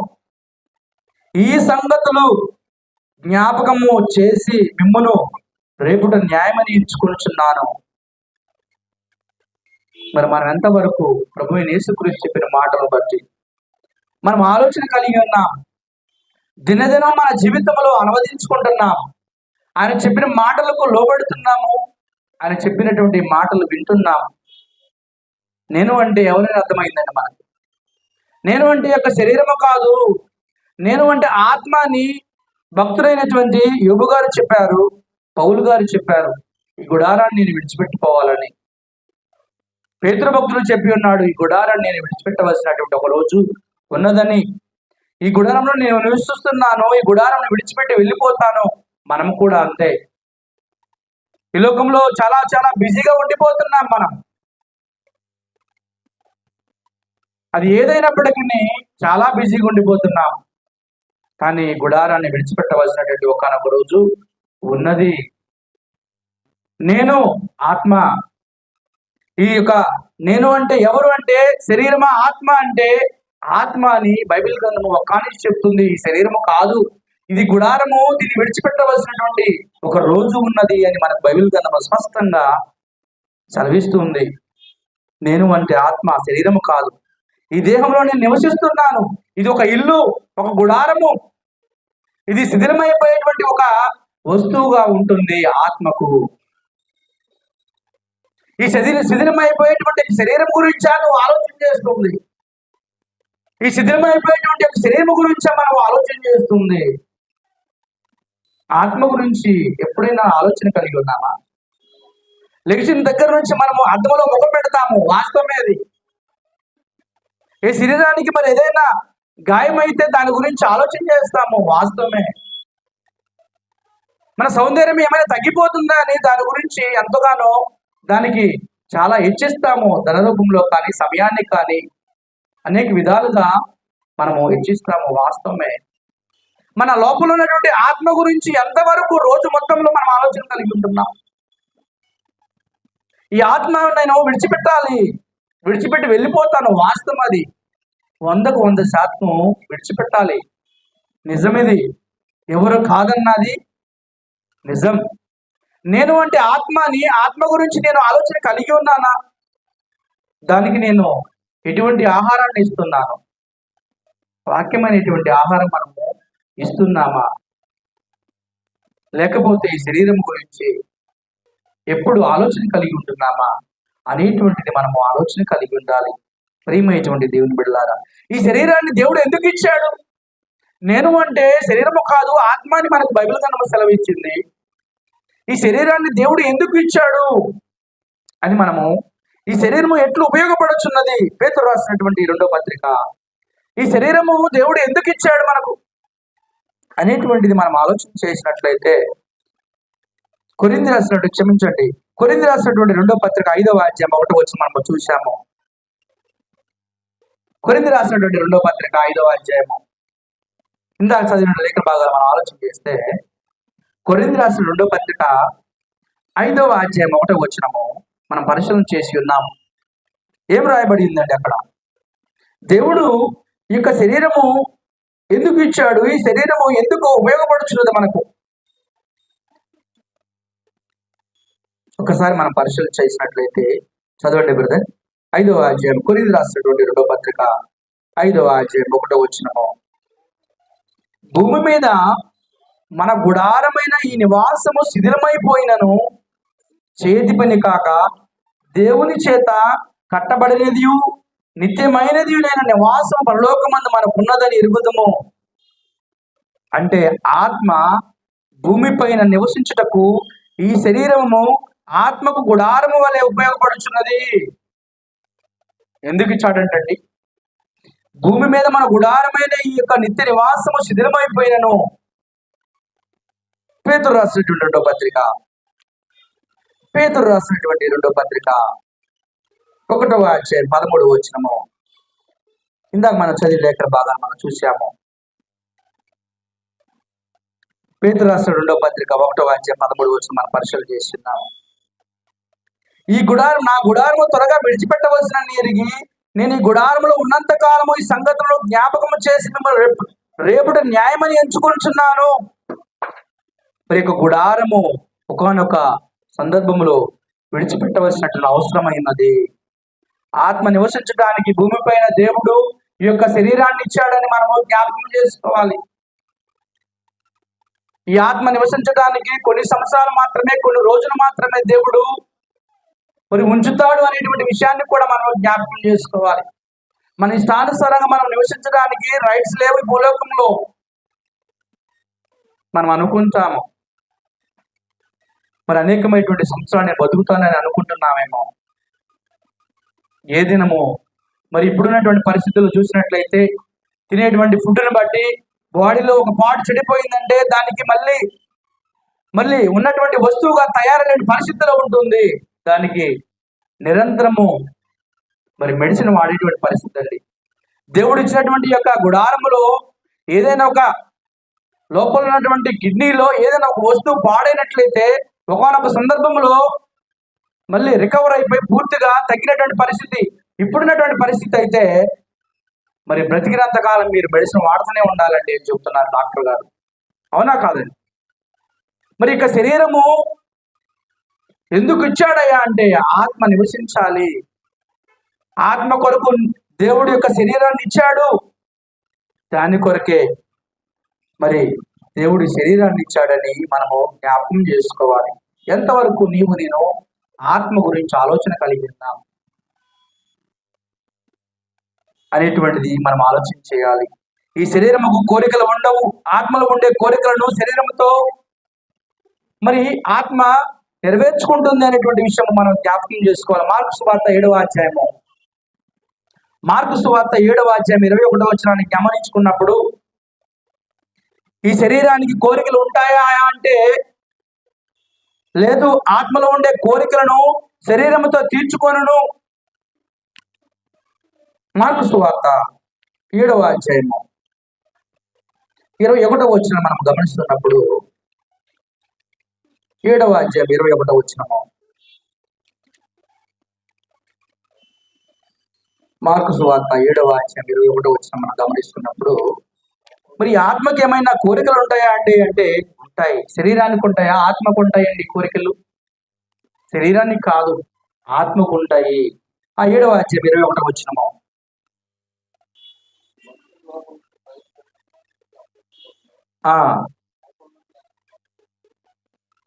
ఈ సంగతులు జ్ఞాపకము చేసి మిమ్మును రేపుట న్యాయమని ఎంచుకొనుచున్నాను. మరి మనం ఎంతవరకు ప్రభువైన యేసుక్రీస్తు చెప్పిన మాటలను బట్టి మనం ఆలోచన కలిగి ఉన్నాం? దినదినం మన జీవితంలో అనువదించుకుంటున్నాం. ఆయన చెప్పిన మాటలకు లోబడుతున్నాము. ఆయన చెప్పినటువంటి మాటలు వింటున్నాం. నేను అంటే ఎవరైనా అర్థమైందండి మనకు? నేను అంటే యొక్క శరీరము కాదు, నేను అంటే ఆత్మ అని భక్తుడైనటువంటి యోబు గారు చెప్పారు, పౌలు గారు చెప్పారు. ఈ గుడారాన్ని నేను విడిచిపెట్టుకోవాలని పేతురు భక్తుడు చెప్పి ఉన్నాడు. ఈ గుడారాన్ని నేను విడిచిపెట్టవలసినటువంటి ఒక రోజు ఉన్నదని, ఈ గుడారంలో నేను నివసిస్తున్నాను, ఈ గుడారం విడిచిపెట్టి వెళ్ళిపోతాను. మనం కూడా అంతే. ఈ లోకంలో చాలా చాలా బిజీగా ఉండిపోతున్నాం మనం. అది ఏదైనప్పటికీ చాలా బిజీగా ఉండిపోతున్నాం. కానీ గుడారాన్ని విడిచిపెట్టవలసినటువంటి ఒకానొక రోజు ఉన్నది. నేను ఆత్మ. ఈ యొక్క నేను అంటే ఎవరు అంటే శరీరమా ఆత్మ అంటే ఆత్మ అని బైబిల్ గ్రంథము ఒక్కనిచ్చి చెప్తుంది. ఈ శరీరము కాదు, ఇది గుడారము, దీన్ని విడిచిపెట్టవలసినటువంటి ఒక రోజు ఉన్నది అని మనకు బైబిల్ గ్రంథము స్పష్టంగా సెలవిస్తుంది. నేను అంటే ఆత్మ, శరీరము కాదు. ఈ దేహంలో నేను నివసిస్తున్నాను. ఇది ఒక ఇల్లు, ఒక గుడారము. ఇది శిథిలమైపోయేటువంటి ఒక వస్తువుగా ఉంటుంది ఆత్మకు. ఈ శిథిలమైపోయేటువంటి శరీరం గురించా నువ్వు ఆలోచన చేస్తుంది? ఈ శిథిలమైపోయేటువంటి శరీరం గురించా మనం ఆలోచన చేస్తుంది? ఆత్మ గురించి ఎప్పుడైనా ఆలోచన కలిగి ఉన్నామా? లెగిసిన దగ్గర నుంచి మనము అద్దంలో ముఖం పెడతాము, వాస్తవమే అది. ఈ శరీరానికి మరి ఏదైనా గాయమైతే దాని గురించి ఆలోచన చేస్తాము, వాస్తవమే. మన సౌందర్యం ఏమైనా తగ్గిపోతుందా అని దాని గురించి ఎంతగానో దానికి చాలా హెచ్చిస్తాము. ధనరూపంలో కానీ, సమయాన్ని కానీ, అనేక విధాలుగా మనము హెచ్చిస్తాము, వాస్తవమే. మన లోపల ఉన్నటువంటి ఆత్మ గురించి ఎంతవరకు రోజు మొత్తంలో మనం ఆలోచన కలిగి ఉంటున్నాం? ఈ ఆత్మ నేను విడిచిపెట్టి వెళ్ళిపోతాను, వాస్తవం. అది 100% విడిచిపెట్టాలి, నిజమిది, ఎవరు కాదన్నది నిజం. నేను అంటే ఆత్మ గురించి నేను ఆలోచన కలిగి ఉన్నానా? దానికి నేను ఎటువంటి ఆహారాన్ని ఇస్తున్నాను? వాక్యమైనటువంటి ఆహారం మనము ఇస్తున్నామా? లేకపోతే ఈ శరీరం గురించి ఎప్పుడు ఆలోచన కలిగి ఉంటున్నామా అనేటువంటిది మనము ఆలోచన కలిగి ఉండాలి. ప్రియమైనటువంటి దేవుని బిడ్డలారా, ఈ శరీరాన్ని దేవుడు ఎందుకు ఇచ్చాడు? నేను అంటే శరీరము కాదు, ఆత్మ అని మనకు బైబిల్ గ్రంథము సెలవిచ్చింది. ఈ శరీరాన్ని దేవుడు ఎందుకు ఇచ్చాడు అని మనము, ఈ శరీరము ఎట్లు ఉపయోగపడుచున్నది, పేతురు రాసినటువంటి 2వ పత్రిక, ఈ శరీరము దేవుడు ఎందుకు ఇచ్చాడు మనకు అనేటువంటిది మనం ఆలోచన చేసినట్లయితే, కొరింథీ రాసినటువంటి 2వ పత్రిక 5వ అధ్యాయం 1వ వచనం మనం చూసాము. కొరింథీ రాసినటువంటి 2వ పత్రిక 5వ అధ్యాయము, ఇందాక చదివిన లేఖన భాగాలు మనం ఆలోచన చేస్తే, కొరింథీ రాసిన 2వ పత్రిక 5వ అధ్యాయం 1వ వచనము మనం పరిశీలన చేసి ఉన్నాము. ఏం రాయబడిందండి అక్కడ? దేవుడు ఈ యొక్క శరీరము ఎందుకు ఇచ్చాడు, ఈ శరీరము ఎందుకు ఉపయోగపడుచున్నది మనకు, ఒకసారి మనం పరిశీలన చేసినట్లయితే చదవండి బ్రదర్. 5వ అధ్యాయం, కొరింథీ రాసినటువంటి 2వ పత్రిక 5వ అధ్యాయం 1వ వచనము, భూమి మీద మన గుడారమైన ఈ నివాసము శిథిలమైపోయినను చేతి పని కాక దేవుని చేత కట్టబడినది నిత్యమైనది అయిన నివాసం పరలోకమందు మనకున్నదని ఎరుగుదము. అంటే ఆత్మ భూమిపైన నివసించుటకు ఈ శరీరము ఆత్మకు గుడారము వలె ఉపయోగపడుచున్నది. ఎందుకు ఇచ్చాడంటండి? భూమి మీద మన గుడారమైన ఈ యొక్క నిత్య నివాసము శిథిలమైపోయినను. పేతురు రాసినటువంటి 2వ పత్రిక 1వ అధ్యాయం 13వ వచనము, ఇందాక మనం చదివిన లేఖన భాగాన్ని మనం చూసాము. పేతురు రాసిన 2వ పత్రిక 1వ అధ్యాయం 13వ వచనం మనం పరిశీలన చేస్తున్నాము. నా గుడారము త్వరగా విడిచిపెట్టవలసిన ఎరిగి నేను ఈ గుడారములో ఉన్నంత కాలము ఈ సంగతులను జ్ఞాపకము చేసి రేపుటి న్యాయమని ఎంచుకుంటున్నాను. మరి యొక్క గుడారము ఒకనొక సందర్భంలో విడిచిపెట్టవలసినట్లు అవసరమైనది. ఆత్మ నివసించడానికి భూమిపైన దేవుడు ఈ యొక్క శరీరాన్ని ఇచ్చాడని మనము జ్ఞాపకం చేసుకోవాలి. ఈ ఆత్మ నివసించడానికి కొన్ని సంవత్సరాలు మాత్రమే, కొన్ని రోజులు మాత్రమే దేవుడు మరి ఉంచుతాడు అనేటువంటి విషయాన్ని కూడా మనం జ్ఞాపకం చేసుకోవాలి. మన ఇష్టానుసారంగా మనం నివసించడానికి రైట్స్ లేవు ఈ భూలోకంలో మనం అనుకుంటాము. మరి అనేకమైనటువంటి సంవత్సరాలు నేను బతుకుతానని అనుకుంటున్నామేమో. ఏ దినము మరి ఇప్పుడున్నటువంటి పరిస్థితులు చూసినట్లయితే తినేటువంటి ఫుడ్ని బట్టి బాడీలో ఒక పార్ట్ చెడిపోయిందంటే దానికి మళ్ళీ ఉన్నటువంటి వస్తువుగా తయారైన పరిస్థితిలో ఉంటుంది. దానికి నిరంతరము మరి మెడిసిన్ వాడేటువంటి పరిస్థితి అండి. దేవుడు ఇచ్చినటువంటి యొక్క గుడారములో ఏదైనా ఒక లోపల ఉన్నటువంటి కిడ్నీలో ఏదైనా ఒక వస్తువు పాడైనట్లయితే ఒకనొక సందర్భంలో మళ్ళీ రికవర్ అయిపోయి పూర్తిగా తగ్గినటువంటి పరిస్థితి. ఇప్పుడున్నటువంటి పరిస్థితి అయితే మరి బ్రతికినంత కాలం మీరు మెడిసిన్ వాడుతూనే ఉండాలండి అని చెప్తున్నారు డాక్టర్ గారు. అవునా కాదండి? మరి ఇక శరీరము ఎందుకు ఇచ్చాడయ్యా అంటే ఆత్మ నివసించాలి. ఆత్మ కొరకు దేవుడు యొక్క శరీరాన్ని ఇచ్చాడు. దాని కొరకే మరి దేవుడి శరీరాన్ని ఇచ్చాడని మనము జ్ఞాపకం చేసుకోవాలి. ఎంతవరకు నేను ఆత్మ గురించి ఆలోచన కలిగి ఉన్నాం అనేటువంటిది మనం ఆలోచన చేయాలి. ఈ శరీరముకు కోరికలు ఉండవు. ఆత్మలో ఉండే కోరికలను శరీరంతో మరి ఆత్మ నెరవేర్చుకుంటుంది అనేటువంటి విషయం మనం జ్ఞాపకం చేసుకోవాలి. మార్కు సువార్త 7వ అధ్యాయము, మార్కు సువార్త 7వ అధ్యాయం 21వ వచనాన్ని గమనించుకున్నప్పుడు, ఈ శరీరానికి కోరికలు ఉంటాయా అంటే లేదు, ఆత్మలో ఉండే కోరికలను శరీరంతో తీర్చుకొనును. మార్కు సువార్త 7వ అధ్యాయము 21వ వచనం మనం గమనిస్తున్నప్పుడు, 7వ అధ్యాయం 21వ వచనము, మార్కు సువార్త 7వ అధ్యాయం 21వ వచనం మనం గమనిస్తున్నప్పుడు, మరి ఆత్మకి ఏమైనా కోరికలు ఉంటాయా అండి అంటే ఉంటాయి. శరీరానికి ఉంటాయా? ఆత్మకు ఉంటాయండి కోరికలు. శరీరానికి కాదు, ఆత్మకు ఉంటాయి. ఆ 7వ అధ్యాయం 21వ వచనము, ఆ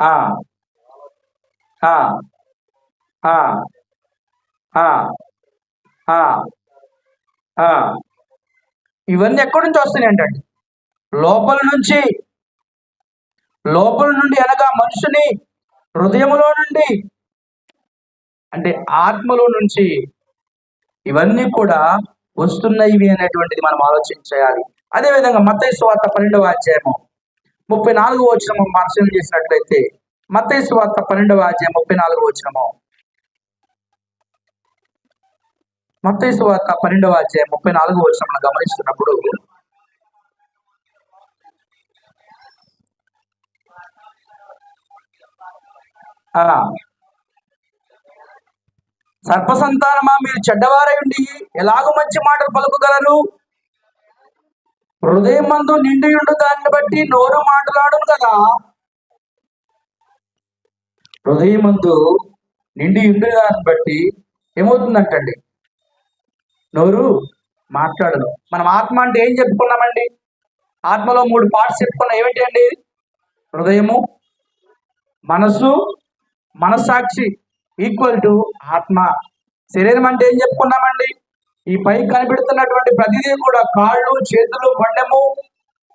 ఆ ఆ ఆ ఆ ఆ ఇవన్నీ ఎక్కడి నుంచి వస్తున్నాయి అంటే లోపల నుంచి, లోపల నుండి అనగా మనుషుని హృదయములో నుండి, అంటే ఆత్మలో నుంచి ఇవన్నీ కూడా వస్తున్నాయి అనేటువంటిది మనం ఆలోచన చేయాలి. అదేవిధంగా మత్తయి సువార్త 12వ అధ్యాయము 34వ వచనము పరిశీలన చేసినట్లయితే, మత్తయి సువార్త 12వ అధ్యాయం 34వ వచనము, మత్తయి సువార్త 12వ అధ్యాయం 34వ వచనం గమనిస్తున్నప్పుడు, సర్పసంతానమా, మీరు చెడ్డవారై ఉండి ఎలాగో మంచి మాటలు పలుకుగలరు? హృదయం మందు నిండి ఉండు దాన్ని బట్టి నోరు మాట్లాడును కదా. హృదయం మందు నిండి ఉండు దాన్ని బట్టి ఏమవుతుందంటండి? నోరు మాట్లాడను. మనం ఆత్మ అంటే ఏం చెప్పుకున్నామండి? ఆత్మలో 3 పార్ట్స్ చెప్పుకున్నాం. ఏమిటి అండి? హృదయము, మనసు, మనస్సాక్షి ఈక్వల్ టు ఆత్మ. శరీరం అంటే ఏం చెప్పుకున్నామండి? ఈ పై కనిపెడుతున్నటువంటి ప్రతిదీ కూడా, కాళ్ళు, చేతులు, మొండెము,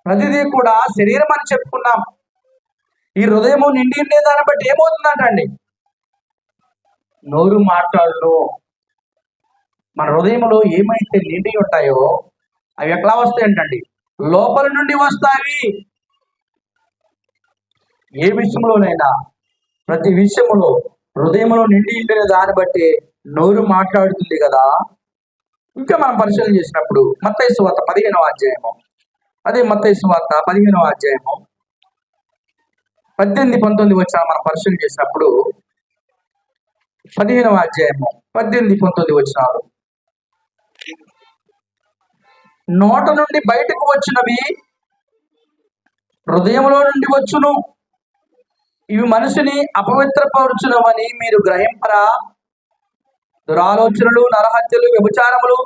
ప్రతిదీ కూడా శరీరం అని చెప్పుకున్నాం. ఈ హృదయము నిండి ఉండే దాన్ని బట్టి ఏమవుతుందంటండి? నోరు మాట్లాడును. మన హృదయంలో ఏమైతే నిండి ఉంటాయో అవి ఎట్లా వస్తాయంటండి? లోపల నుండి వస్తాయి. ఏ విషయంలోనైనా, ప్రతి విషయంలో హృదయంలో నిండి ఉండిన దాన్ని బట్టి నోరు మాట్లాడుతుంది కదా. ఇంకా మనం పరిశీలన చేసినప్పుడు మత్తయి సువార్త 15వ అధ్యాయము, అదే మత్తయి సువార్త 15వ అధ్యాయము 18, 19 వచనాలు మనం పరిశీలన చేసినప్పుడు, 15వ అధ్యాయము 18, 19 వచనాలు, నోట నుండి బయటకు వచ్చినవి హృదయంలో నుండి వచ్చును, ఇవి మనిషిని అపవిత్రపరచునవని మీరు గ్రహింపరా? దురాలోచనలు, నరహత్యలు, వ్యభిచారములు,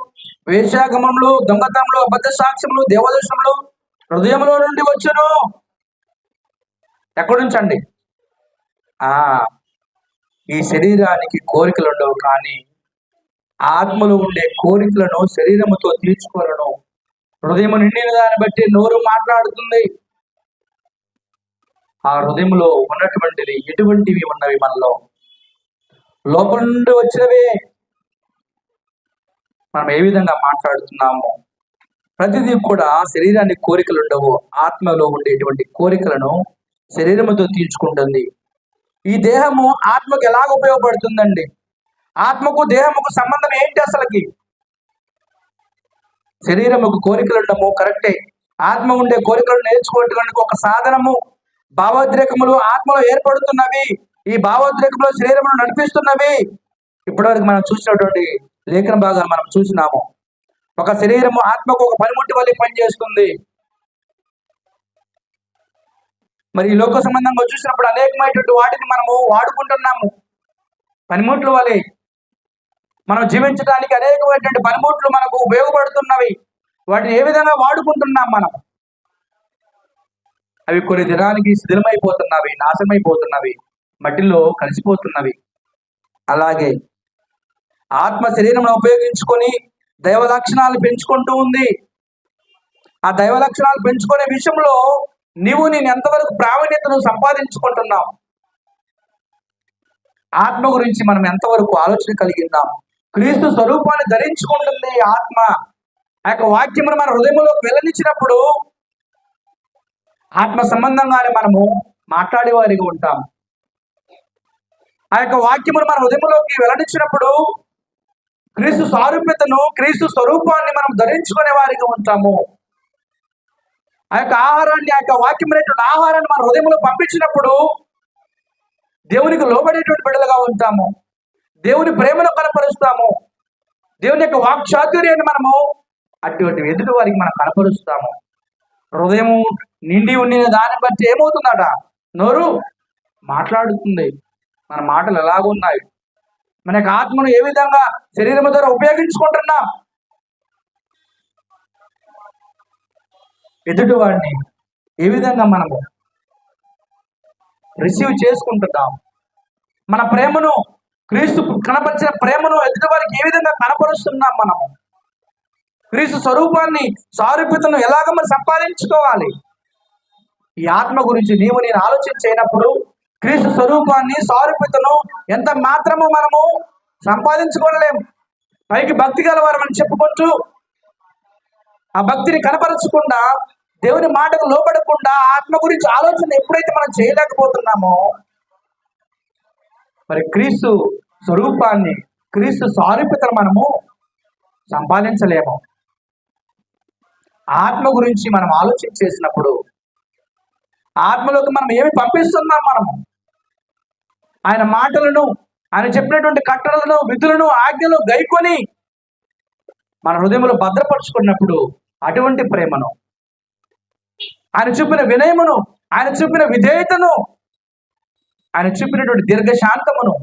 వేశ్యాగమములు, దొంగతనములు, అబద్ధ సాక్ష్యములు, దేవదోషములు హృదయంలో నుండి వచ్చును. ఎక్కడి నుంచి అండి? ఈ శరీరానికి కోరికలు ఉండవు, కానీ ఆత్మలో ఉండే కోరికలను శరీరముతో తీర్చుకోలను. హృదయం నిండిన దాన్ని బట్టి నోరు మాట్లాడుతుంది. ఆ హృదయంలో ఉన్నటువంటివి ఎటువంటివి ఉన్నవి? మనలో లోపల నుండి వచ్చినవే. మనం ఏ విధంగా మాట్లాడుతున్నామో ప్రతిదీ కూడా శరీరానికి కోరికలు ఉండవు, ఆత్మలో ఉండేటువంటి కోరికలను శరీరముతో తీర్చుకుంటుంది. ఈ దేహము ఆత్మకు ఎలాగ ఉపయోగపడుతుందండి? ఆత్మకు దేహముకు సంబంధం ఏంటి అసలుకి? శరీరముకు కోరికలు ఉండము కరెక్టే. ఆత్మ ఉండే కోరికలను నేర్చుకోవడానికి ఒక సాధనము. భావోద్రేకములు ఆత్మలో ఏర్పడుతున్నవి. ఈ భావోద్రేకములు శరీరమును నడిపిస్తున్నవి. ఇప్పటివరకు మనం చూసినటువంటి లేఖన భాగాలు మనం చూసినాము. ఒక శరీరము ఆత్మకు ఒక పనిముట్టు వల్ల పనిచేస్తుంది. మరి ఈ లోక సంబంధంగా చూసినప్పుడు అనేకమైనటువంటి వాటిని మనము వాడుకుంటున్నాము. పనిముట్లు వలె మనం జీవించడానికి అనేకమైనటువంటి పనిముట్లు మనకు ఉపయోగపడుతున్నవి. వాటిని ఏ విధంగా వాడుకుంటున్నాం మనం? అవి కొన్ని దినానికి శిథిలమైపోతున్నవి, నాశనమైపోతున్నవి, మట్టిలో కలిసిపోతున్నవి. అలాగే ఆత్మ శరీరం ఉపయోగించుకొని దైవ లక్షణాలు పెంచుకుంటూ ఉంది. ఆ దైవ లక్షణాలు పెంచుకునే విషయంలో నేను ఎంతవరకు ప్రావీణ్యతను సంపాదించుకుంటున్నాం? ఆత్మ గురించి మనం ఎంతవరకు ఆలోచన కలిగిందాం? క్రీస్తు స్వరూపాన్ని ధరించుకుంటుంది ఆత్మ. ఆ యొక్క వాక్యమును మన హృదయంలోకి వెళ్ళనిచ్చినప్పుడు ఆత్మ సంబంధంగానే మనము మాట్లాడేవారిగా ఉంటాం. ఆ యొక్క వాక్యమును మన హృదయంలోకి వెళ్ళనిచ్చినప్పుడు క్రీస్తు సారూప్యతను, క్రీస్తు స్వరూపాన్ని మనం ధరించుకునే వారిగా ఉంటాము. ఆ యొక్క ఆహారాన్ని, ఆ యొక్క వాక్యమైనటువంటి ఆహారాన్ని మన హృదయంలో పంపించినప్పుడు దేవునికి లోబడేటువంటి బిడ్డలుగా ఉంటాము. దేవుని ప్రేమను కనపరుస్తాము. దేవుని యొక్క వాక్చాతుర్యాన్ని మనము అటువంటి ఎదుటి వారికి మనం కనపరుస్తాము. హృదయము నిండి ఉండిన దాన్ని బట్టి ఏమవుతుందట? నోరు మాట్లాడుతుంది. మన మాటలు ఎలాగున్నాయి? మన యొక్క ఆత్మను ఏ విధంగా శరీరం ద్వారా ఉపయోగించుకుంటున్నాం? ఎదుటి వాడిని ఏ విధంగా మనము రిసీవ్ చేసుకుంటున్నాం? మన ప్రేమను, క్రీస్తు కనపరిచిన ప్రేమను ఎదుటి వారికి ఏ విధంగా కనపరుస్తున్నాం? మనము క్రీస్తు స్వరూపాన్ని, సారూప్యతను ఎలాగ మనం సంపాదించుకోవాలి? ఈ ఆత్మ గురించి నేను ఆలోచించినప్పుడు క్రీస్తు స్వరూపాన్ని, సారూప్యతను ఎంత మాత్రము మనము సంపాదించుకోలేం. పైకి భక్తి గలవారమని చెప్పుకుంటూ ఆ భక్తిని కనపరచకుండా, దేవుని మాటకు లోబడకుండా ఆత్మ గురించి ఆలోచన ఎప్పుడైతే మనం చేయలేకపోతున్నామో, మరి క్రీస్తు స్వరూపాన్ని, క్రీస్తు సారూప్యతను మనము సంపాదించలేము. ఆత్మ గురించి మనం ఆలోచన చేసినప్పుడు ఆత్మలోకి మనం ఏమి పంపిస్తున్నాం? మనము ఆయన మాటలను, ఆయన చెప్పినటువంటి కట్టడలను, విధులను, ఆజ్ఞలు గైకొని మన హృదయంలో భద్రపరుచుకున్నప్పుడు అటువంటి ప్రేమను, ఆయన చూపిన వినయమును, ఆయన చూపిన విధేయతను, ఆయన చూపినటువంటి దీర్ఘశాంతమును,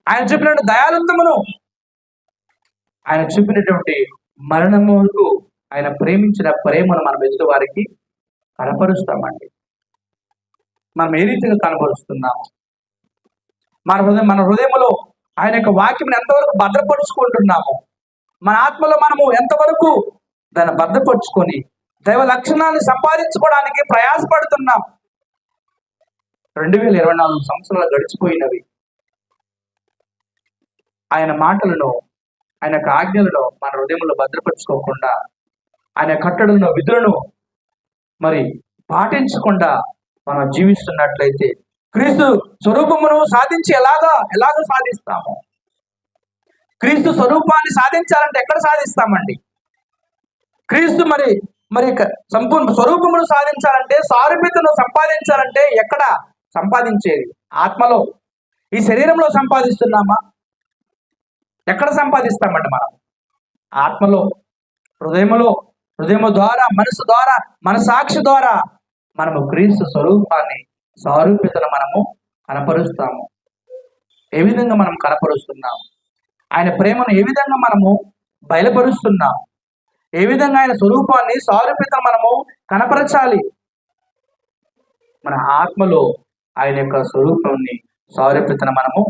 ఆయన చూపినటువంటి దయాలుత్వమును, ఆయన చూపినటువంటి మరణముకు ఆయన ప్రేమించిన ప్రేమను మనం ఎదుటి వారికి కనపరుస్తామండి. మనం ఏ రీతిగా కనపరుస్తున్నాము? మన హృదయంలో ఆయన యొక్క వాక్యం ఎంతవరకు భద్రపరుచుకుంటున్నాము? మన ఆత్మలో మనము ఎంతవరకు దాన్ని భద్రపరుచుకొని దైవ లక్షణాన్ని సంపాదించుకోవడానికి ప్రయాసపడుతున్నాం? 2024 సంవత్సరాలు గడిచిపోయినవి. ఆయన మాటలను, ఆయన యొక్క ఆజ్ఞలను మన హృదయంలో భద్రపరుచుకోకుండా, ఆయన కట్టడలను, విధులను మరి పాటించకుండా మనం జీవిస్తున్నట్లయితే క్రీస్తు స్వరూపమును సాధించి ఎలాగ సాధిస్తాము? క్రీస్తు స్వరూపాన్ని సాధించాలంటే ఎక్కడ సాధిస్తామండి? క్రీస్తు మరి సంపూర్ణ స్వరూపమును సాధించాలంటే, సారూప్యతను సంపాదించాలంటే ఎక్కడ సంపాదించేది? ఆత్మలో, ఈ శరీరంలో సంపాదిస్తున్నామా? ఎక్కడ సంపాదిస్తామండి? మనం ఆత్మలో, హృదయము ద్వారా, మనసు ద్వారా, మన సాక్షి ద్వారా మనము క్రీస్తు స్వరూపాన్ని, సారూప్యతను మనము కనపరుస్తాము. ఏ విధంగా మనం కనపరుస్తున్నాము? ఆయన ప్రేమను ఏ విధంగా మనము బయలుపరుస్తున్నాం? ఏ విధంగా ఆయన స్వరూపాన్ని, సారూప్యతను మనము కనపరచాలి? మన ఆత్మలో ఆయన యొక్క స్వరూపాన్ని, సారూప్యతను మనము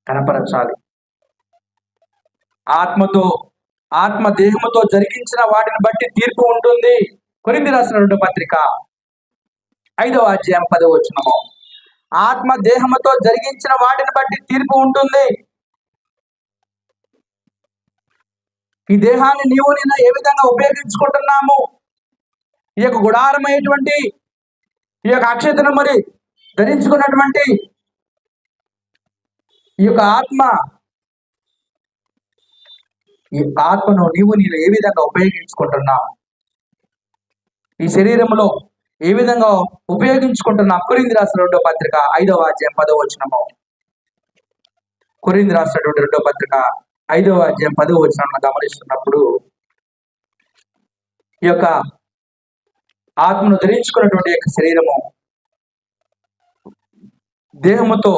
కనపరచాలి. ఆత్మ దేహముతో జరిగించిన వాటిని బట్టి తీర్పు ఉంటుంది. కొరింథీ రాసిన పత్రిక 5వ అధ్యాయం 10వ వచనము. ఆత్మ దేహముతో జరిగించిన వాటిని బట్టి తీర్పు ఉంటుంది. ఈ దేహాన్ని నేను ఏ విధంగా ఉపయోగించుకుంటున్నాము? ఈ యొక్క గుడారమైనటువంటి ఈ యొక్క అక్షతను మరి ధరించుకున్నటువంటి ఈ యొక్క ఆత్మను నేను ఏ విధంగా ఉపయోగించుకుంటున్నావు? ఈ శరీరంలో ఏ విధంగా ఉపయోగించుకుంటున్నాం? కొరింథీ రాసిన 2వ పత్రిక 5వ అధ్యాయం 10వ వచనము. కొరింథీ రాసిన 2వ పత్రిక 5వ అధ్యాయం 10వ వచనాన్ని గమనిస్తున్నప్పుడు ఈ యొక్క ఆత్మను ధరించుకున్నటువంటి యొక్క శరీరము దేహముతో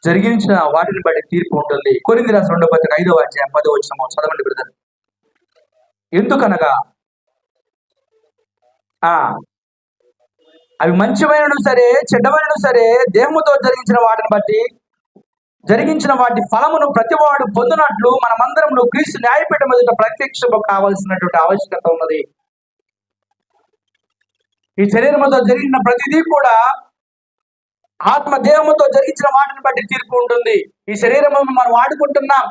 జరిగించిన వాటిని బట్టి తీర్పు ఉంటుంది. కొరింథీ రాసిన 2వ పత్రిక 5వ అధ్యాయం 10వ వచనము చదవండి బ్రదర్. ఎందుకనగా అవి మంచివైనను సరే చెడ్డమైనను సరే దేహముతో జరిగించిన వాటి ఫలమును ప్రతివాడు పొందినట్లు మనమందరం క్రీస్తు న్యాయపీఠం ఎదుట ప్రత్యక్షము కావాల్సినటువంటి ఆవశ్యకత ఉన్నది. ఈ శరీరముతో జరిగిన ప్రతిదీ కూడా ఆత్మ దేహముతో జరిగించిన వాటిని బట్టి తీర్పు ఉంటుంది. ఈ శరీరము మనం వాడుకుంటున్నాం,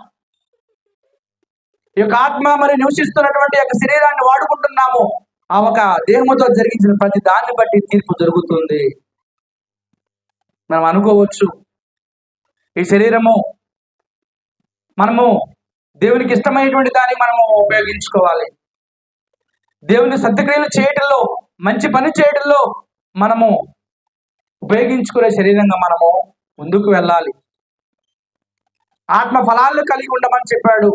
ఈ యొక్క ఆత్మ మరి నివసిస్తున్నటువంటి యొక్క శరీరాన్ని వాడుకుంటున్నాము. ఆ ఒక దేహముతో జరిగించిన ప్రతి దాన్ని బట్టి తీర్పు జరుగుతుంది. మనం అనుకోవచ్చు, ఈ శరీరము మనము దేవునికి ఇష్టమైనటువంటి దాన్ని మనము ఉపయోగించుకోవాలి, దేవుని సత్క్రియలు చేయటంలో, మంచి పని చేయటంలో మనము ఉపయోగించుకునే శరీరంగా మనము ముందుకు వెళ్ళాలి. ఆత్మ ఫలాలను కలిగి ఉండమని చెప్పాడు.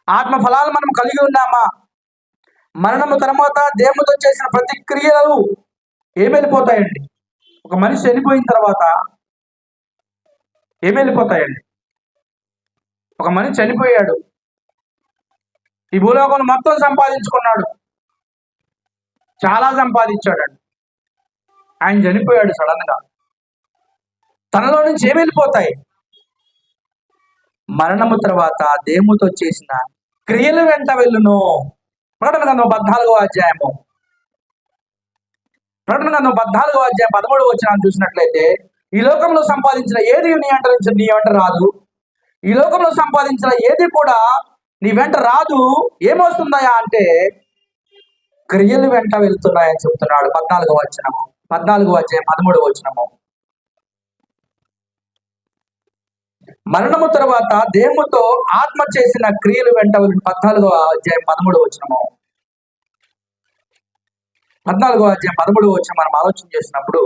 ఆత్మ ఫలాలు మనం కలిగి ఉన్నామా? మరణము తర్వాత దేవునితో చేసిన ప్రతిక్రియలు ఏమి వెళ్ళిపోతాయండి? ఒక మనిషి చనిపోయిన తర్వాత ఏమి వెళ్ళిపోతాయండి? ఒక మనిషి చనిపోయాడు, ఈ భూలోకంలో మొత్తం సంపాదించుకున్నాడు, చాలా సంపాదించాడండి. ఆయన చనిపోయాడు సడన్ గా. తనలో నుంచి ఏమి వెళ్ళిపోతాయి? మరణము తర్వాత దేవునితో చేసిన క్రియలు వెంట వెళ్ళును. ప్రకటన గ్రంథం 14వ అధ్యాయము 13వ వచనాన్ని చూసినట్లయితే, ఈ లోకంలో సంపాదించిన ఏది నీ వెంట రాదు, ఈ లోకంలో సంపాదించిన ఏది కూడా నీ వెంట రాదు. ఏమొస్తుందయా అంటే క్రియలు వెంట వెళ్తున్నాయని చెప్తున్నాడు. 14వ అధ్యాయం 13వ వచనము. మరణము తర్వాత దేవునితో ఆత్మ చేసిన క్రియలు వెంట 14వ అధ్యాయం 13వ వచనము. 14వ అధ్యాయం 13వ వచనం మనం ఆలోచన చేసినప్పుడు,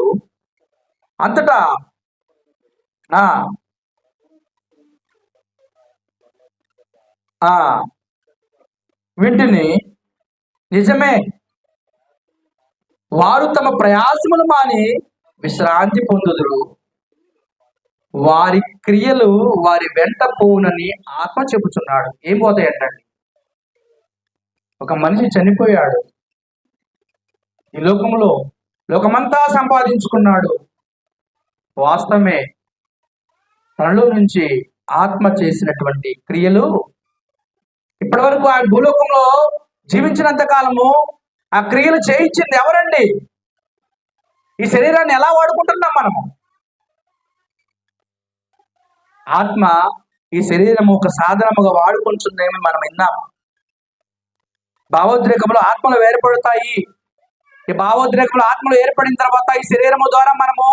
అంతటా వీటిని నిజమే, వారు తమ ప్రయాసములు మాని విశ్రాంతి పొందుదురు, వారి క్రియలు వారి వెంట పోవునని ఆత్మ చెబుతున్నాడు. ఏం పోతాయంటండి? ఒక మనిషి చనిపోయాడు, ఈ లోకమంతా సంపాదించుకున్నాడు, వాస్తవమే. తనలో నుంచి ఆత్మ చేసినటువంటి క్రియలు ఇప్పటి వరకు ఆ భూలోకంలో జీవించినంత కాలము ఆ క్రియలు చేయించింది ఎవరండి? ఈ శరీరాన్ని ఎలా వాడుకుంటున్నాం మనము? ఆత్మ ఈ శరీరము ఒక సాధనముగా వాడుకుంటుందేమో మనం విన్నాం. భావోద్రేకములు ఆత్మలు ఏర్పడతాయి. ఈ భావోద్రేకములు ఆత్మలు ఏర్పడిన తర్వాత ఈ శరీరము ద్వారా మనము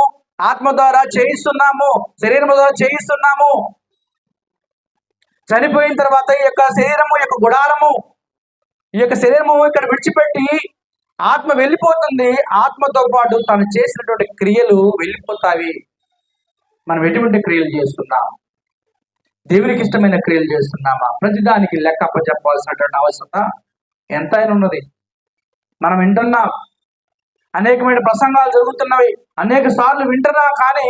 ఆత్మ ద్వారా చేయిస్తున్నాము, శరీరము ద్వారా చేయిస్తున్నాము. చనిపోయిన తర్వాత ఈ యొక్క శరీరము యొక్క గుడారము, ఈ యొక్క శరీరము ఇక్కడ విడిచిపెట్టి ఆత్మ వెళ్ళిపోతుంది. ఆత్మతో పాటు తను చేసినటువంటి క్రియలు వెళ్ళిపోతాయి. మనం ఎటువంటి క్రియలు చేస్తున్నాం? దేవునికి ఇష్టమైన క్రియలు చేస్తున్నామా? ప్రతిదానికి లెక్క అప్పచెప్పాల్సినటువంటి అవసరత ఎంతైనా ఉన్నది. మనం వింటున్నాం, అనేకమైన ప్రసంగాలు జరుగుతున్నవి, అనేక సార్లు వింటున్నాం, కానీ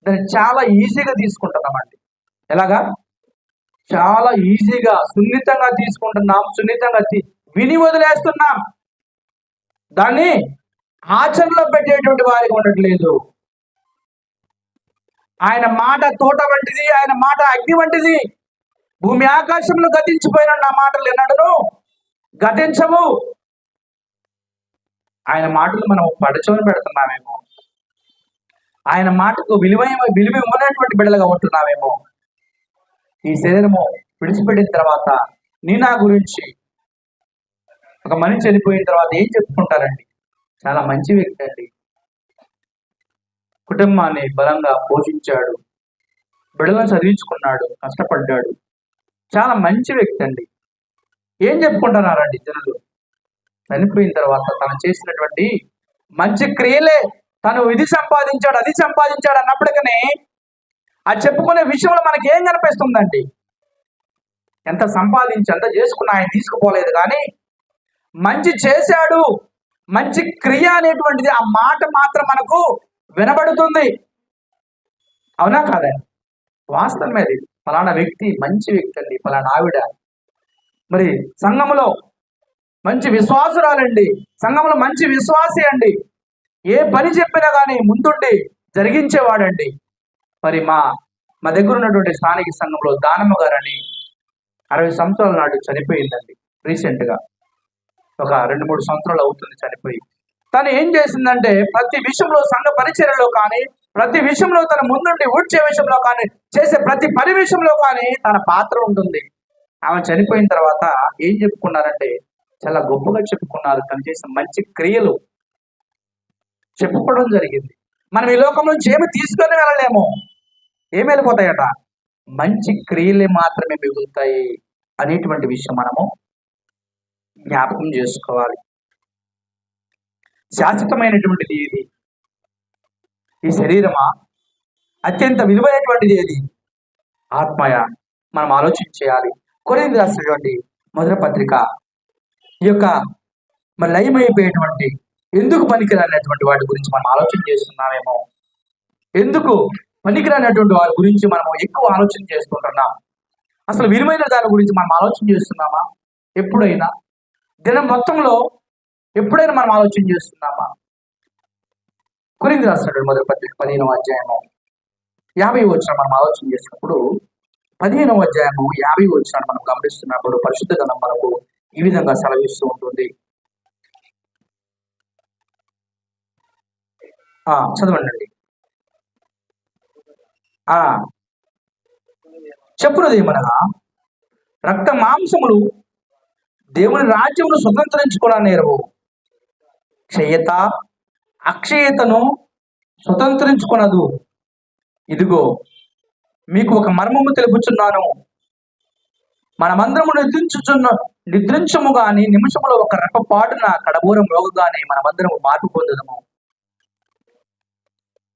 దాన్ని చాలా ఈజీగా తీసుకుంటున్నామండి. ఎలాగా? చాలా ఈజీగా, సున్నితంగా తీసుకుంటున్నాం, సున్నితంగా విని వదిలేస్తున్నాం. దాన్ని ఆచరణలో పెట్టేటువంటి వారికి ఉండట్లేదు. ఆయన మాట తోట వంటిది, ఆయన మాట అగ్ని వంటిది. భూమి ఆకాశంలో గతించిపోయిన నా మాటలు ఎన్నడను గతించవు. ఆయన మాటలు మనం పడచోని పెడుతున్నామేమో, ఆయన మాటకు విలువ ఇవ్వనటువంటి బిడ్డలుగా ఉంటున్నామేమో. ఈ శరీరము విడిచిపెట్టిన తర్వాత నా గురించి ఒక మనిషి చనిపోయిన తర్వాత ఏం చెప్పుకుంటారండి? చాలా మంచి వ్యక్తి అండి, కుటుంబాన్ని బలంగా పోషించాడు, బిడ్డలను చదివించుకున్నాడు, కష్టపడ్డాడు, చాలా మంచి వ్యక్తి అండి. ఏం చెప్పుకుంటున్నారండి జనులు? చనిపోయిన తర్వాత తను చేసినటువంటి మంచి క్రియలే, తను ఇది సంపాదించాడు, అది సంపాదించాడు అన్నప్పటికీ అది చెప్పుకునే విషయంలో మనకి ఏం కనిపిస్తుందండి? ఎంత సంపాదించి ఎంత చేసుకున్నా ఆయన తీసుకుపోలేదు, కానీ మంచి చేశాడు, మంచి క్రియ అనేటువంటిది ఆ మాట మాత్రం మనకు వినబడుతుంది. అవునా కాదండి? వాస్తవమే. అది ఫలానా వ్యక్తి మంచి వ్యక్తి అండి, ఫలానా ఆవిడ మరి సంఘములో మంచి విశ్వాసురాలండి, సంఘంలో మంచి విశ్వాసి అండి, ఏ పని చెప్పినా కానీ ముందుండి జరిగించేవాడండి. మరి మా మా దగ్గర ఉన్నటువంటి స్థానిక సంఘంలో దానమ్మ గారని 60 సంవత్సరాల నాడు చనిపోయిందండి. రీసెంట్గా ఒక 2-3 సంవత్సరాలు అవుతుంది చనిపోయి. తను ఏం చేసిందంటే ప్రతి విషయంలో, సంఘ పరిచర్యలో కానీ, ప్రతి విషయంలో తన ముందుండి ఊడ్చే విషయంలో కానీ, చేసే ప్రతి పని విషయంలో కానీ తన పాత్ర ఉంటుంది. ఆమె చనిపోయిన తర్వాత ఏం చెప్పుకున్నారంటే చాలా గొప్పగా చెప్పుకున్నారు. తను చేసిన మంచి క్రియలు చెప్పుకోవడం జరిగింది. మనం ఈ లోకం నుంచి ఏమి తీసుకొని వెళ్ళలేము, ఏమి వెళ్ళిపోతాయట, మంచి క్రియలే మాత్రమే మిగులుతాయి అనేటువంటి విషయం మనము జ్ఞాపకం చేసుకోవాలి. శాశ్వతమైనటువంటిది ఏది? ఈ శరీరమా? అత్యంత విలువైనటువంటిది ఏది? ఆత్మయ? మనం ఆలోచించేయాలి. కొరింథీయులకు రాసినటువంటి మొదటి పత్రిక ఈ యొక్క మరి లయమైపోయేటువంటి, ఎందుకు పనికిరానటువంటి వాటి గురించి మనం ఆలోచన చేస్తున్నామేమో, ఎందుకు పనికిరానటువంటి వారి గురించి మనం ఎక్కువ ఆలోచన చేస్తుంటున్నాం. అసలు విలువైన దాని గురించి మనం ఆలోచన చేస్తున్నామా? ఎప్పుడైనా దినం మొత్తంలో ఎప్పుడైనా మనం ఆలోచన చేస్తున్నామా? కొరింథీయులకు రాసినటువంటి మొదటి పత్రిక 15వ అధ్యాయము 50వ వచనం మనం ఆలోచన చేసినప్పుడు, 15వ అధ్యాయము 50వ వచనాన్ని మనం గమనిస్తున్నప్పుడు పరిశుద్ధ గ్రంథం మనకు ఈ విధంగా సెలవిస్తూ ఉంటుంది. చదవండి. చెప్పునదేమనగా రక్త మాంసములు దేవుని రాజ్యమును స్వతంత్రించుకోనేరవు, క్షయత అక్షయతను స్వతంత్రించుకొనదు. ఇదిగో మీకు ఒక మర్మము తెలుపుచున్నాను, మనమందరము నిద్రించము గాని నిమిషములో ఒక రెప్పపాటున కడబూర మోగగానే మనమందరము మార్పు పొందుదము.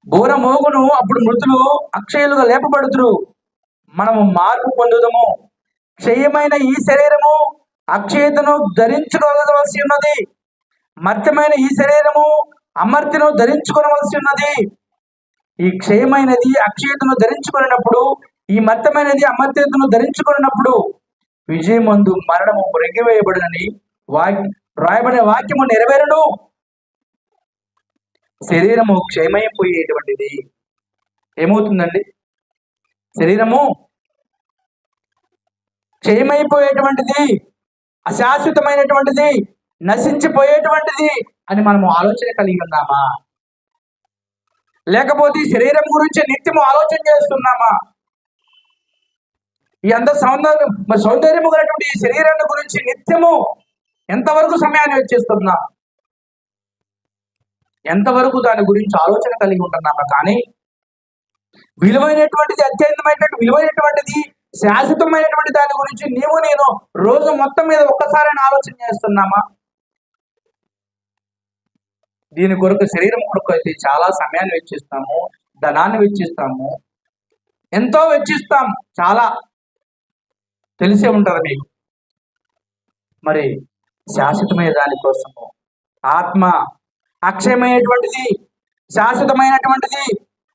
బోర మోగును, అప్పుడు మృతులు అక్షయులుగా లేపబడుతురు, మనము మార్పు పొందుదము. క్షయమైన ఈ శరీరము అక్షయతను ధరించుకోవలసి ఉన్నది, మర్త్యమైన ఈ శరీరము అమర్త్యను ధరించుకోవలసి ఉన్నది. ఈ క్షయమైనది అక్షయతను ధరించుకున్నప్పుడు, ఈ మర్త్యమైనది అమర్త్యతను ధరించుకున్నప్పుడు విజయమందు మరణము మృంగివేయబడినని రాయబడిన వాక్యము నెరవేరును. శరీరము క్షయమైపోయేటువంటిది. ఏమవుతుందండి? శరీరము క్షయమైపోయేటువంటిది, అశాశ్వతమైనటువంటిది, నశించిపోయేటువంటిది అని మనము ఆలోచన కలిగి ఉన్నామా? లేకపోతే శరీరం గురించి నిత్యము ఆలోచన చేస్తున్నామా? ఈ అంత సౌందర్యము కలిగినటువంటి ఈ శరీరాన్ని గురించి నిత్యము ఎంతవరకు సమయాన్ని వెచ్చిస్తున్నాం? ఎంతవరకు దాని గురించి ఆలోచన కలిగి ఉంటున్నామా? కానీ విలువైనటువంటిది, అత్యంతమైనటువంటి విలువైనటువంటిది, శాశ్వతమైనటువంటి దాని గురించి నేను రోజు మొత్తం మీద ఒక్కసారైనా ఆలోచన చేస్తున్నామా? దీని కొరకు, శరీరం కొరకు అయితే చాలా సమయాన్ని వెచ్చిస్తాము, ధనాన్ని వెచ్చిస్తాము, ఎంతో వెచ్చిస్తాం, చాలా తెలిసే ఉంటుంది మీకు. మరి శాశ్వతమైన దానికోసము, ఆత్మ అక్షయమైనటువంటిది, శాశ్వతమైనటువంటిది,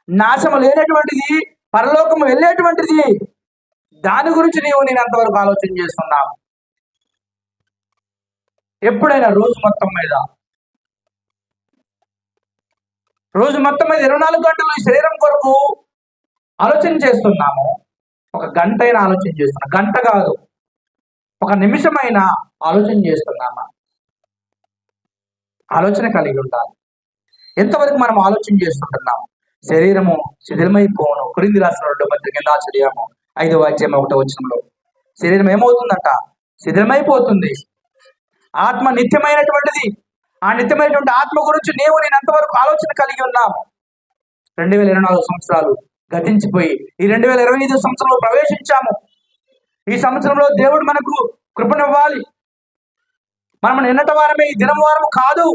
నాశము లేనటువంటిది, పరలోకము వెళ్ళేటువంటిది, దాని గురించి నేను అంతవరకు ఆలోచన చేస్తున్నాను. ఎప్పుడైనా రోజు మొత్తం మీద 24 గంటలు ఈ శరీరం కొరకు ఆలోచన చేస్తున్నాము. ఒక గంట అయినా ఆలోచన చేస్తున్నాం, గంట కాదు, ఒక నిమిషమైనా ఆలోచన చేస్తున్నామా? ఆలోచన కలిగి ఉండాలి. ఎంతవరకు మనం ఆలోచన చేస్తుంటున్నాం? శరీరము శిథిలమైపోను. కొరింథీయులకు రాసిన 2వ పత్రిక కింద చదివాము 5వ అధ్యాయం 1వ వచనంలో. శరీరం ఏమవుతుందట? శిథిలమైపోతుంది. ఆత్మ నిత్యమైనటువంటిది. ఆ నిత్యమైనటువంటి ఆత్మ గురించి నేను ఎంతవరకు ఆలోచన కలిగి ఉన్నాము? 2024 సంవత్సరాలు గతించిపోయి ఈ 2025 సంవత్సరంలో ప్రవేశించాము. ఈ సంవత్సరంలో దేవుడు మనకు కృపనివ్వాలి. మనం నిన్నటి వారమే, ఈ దినం వారము కాదు.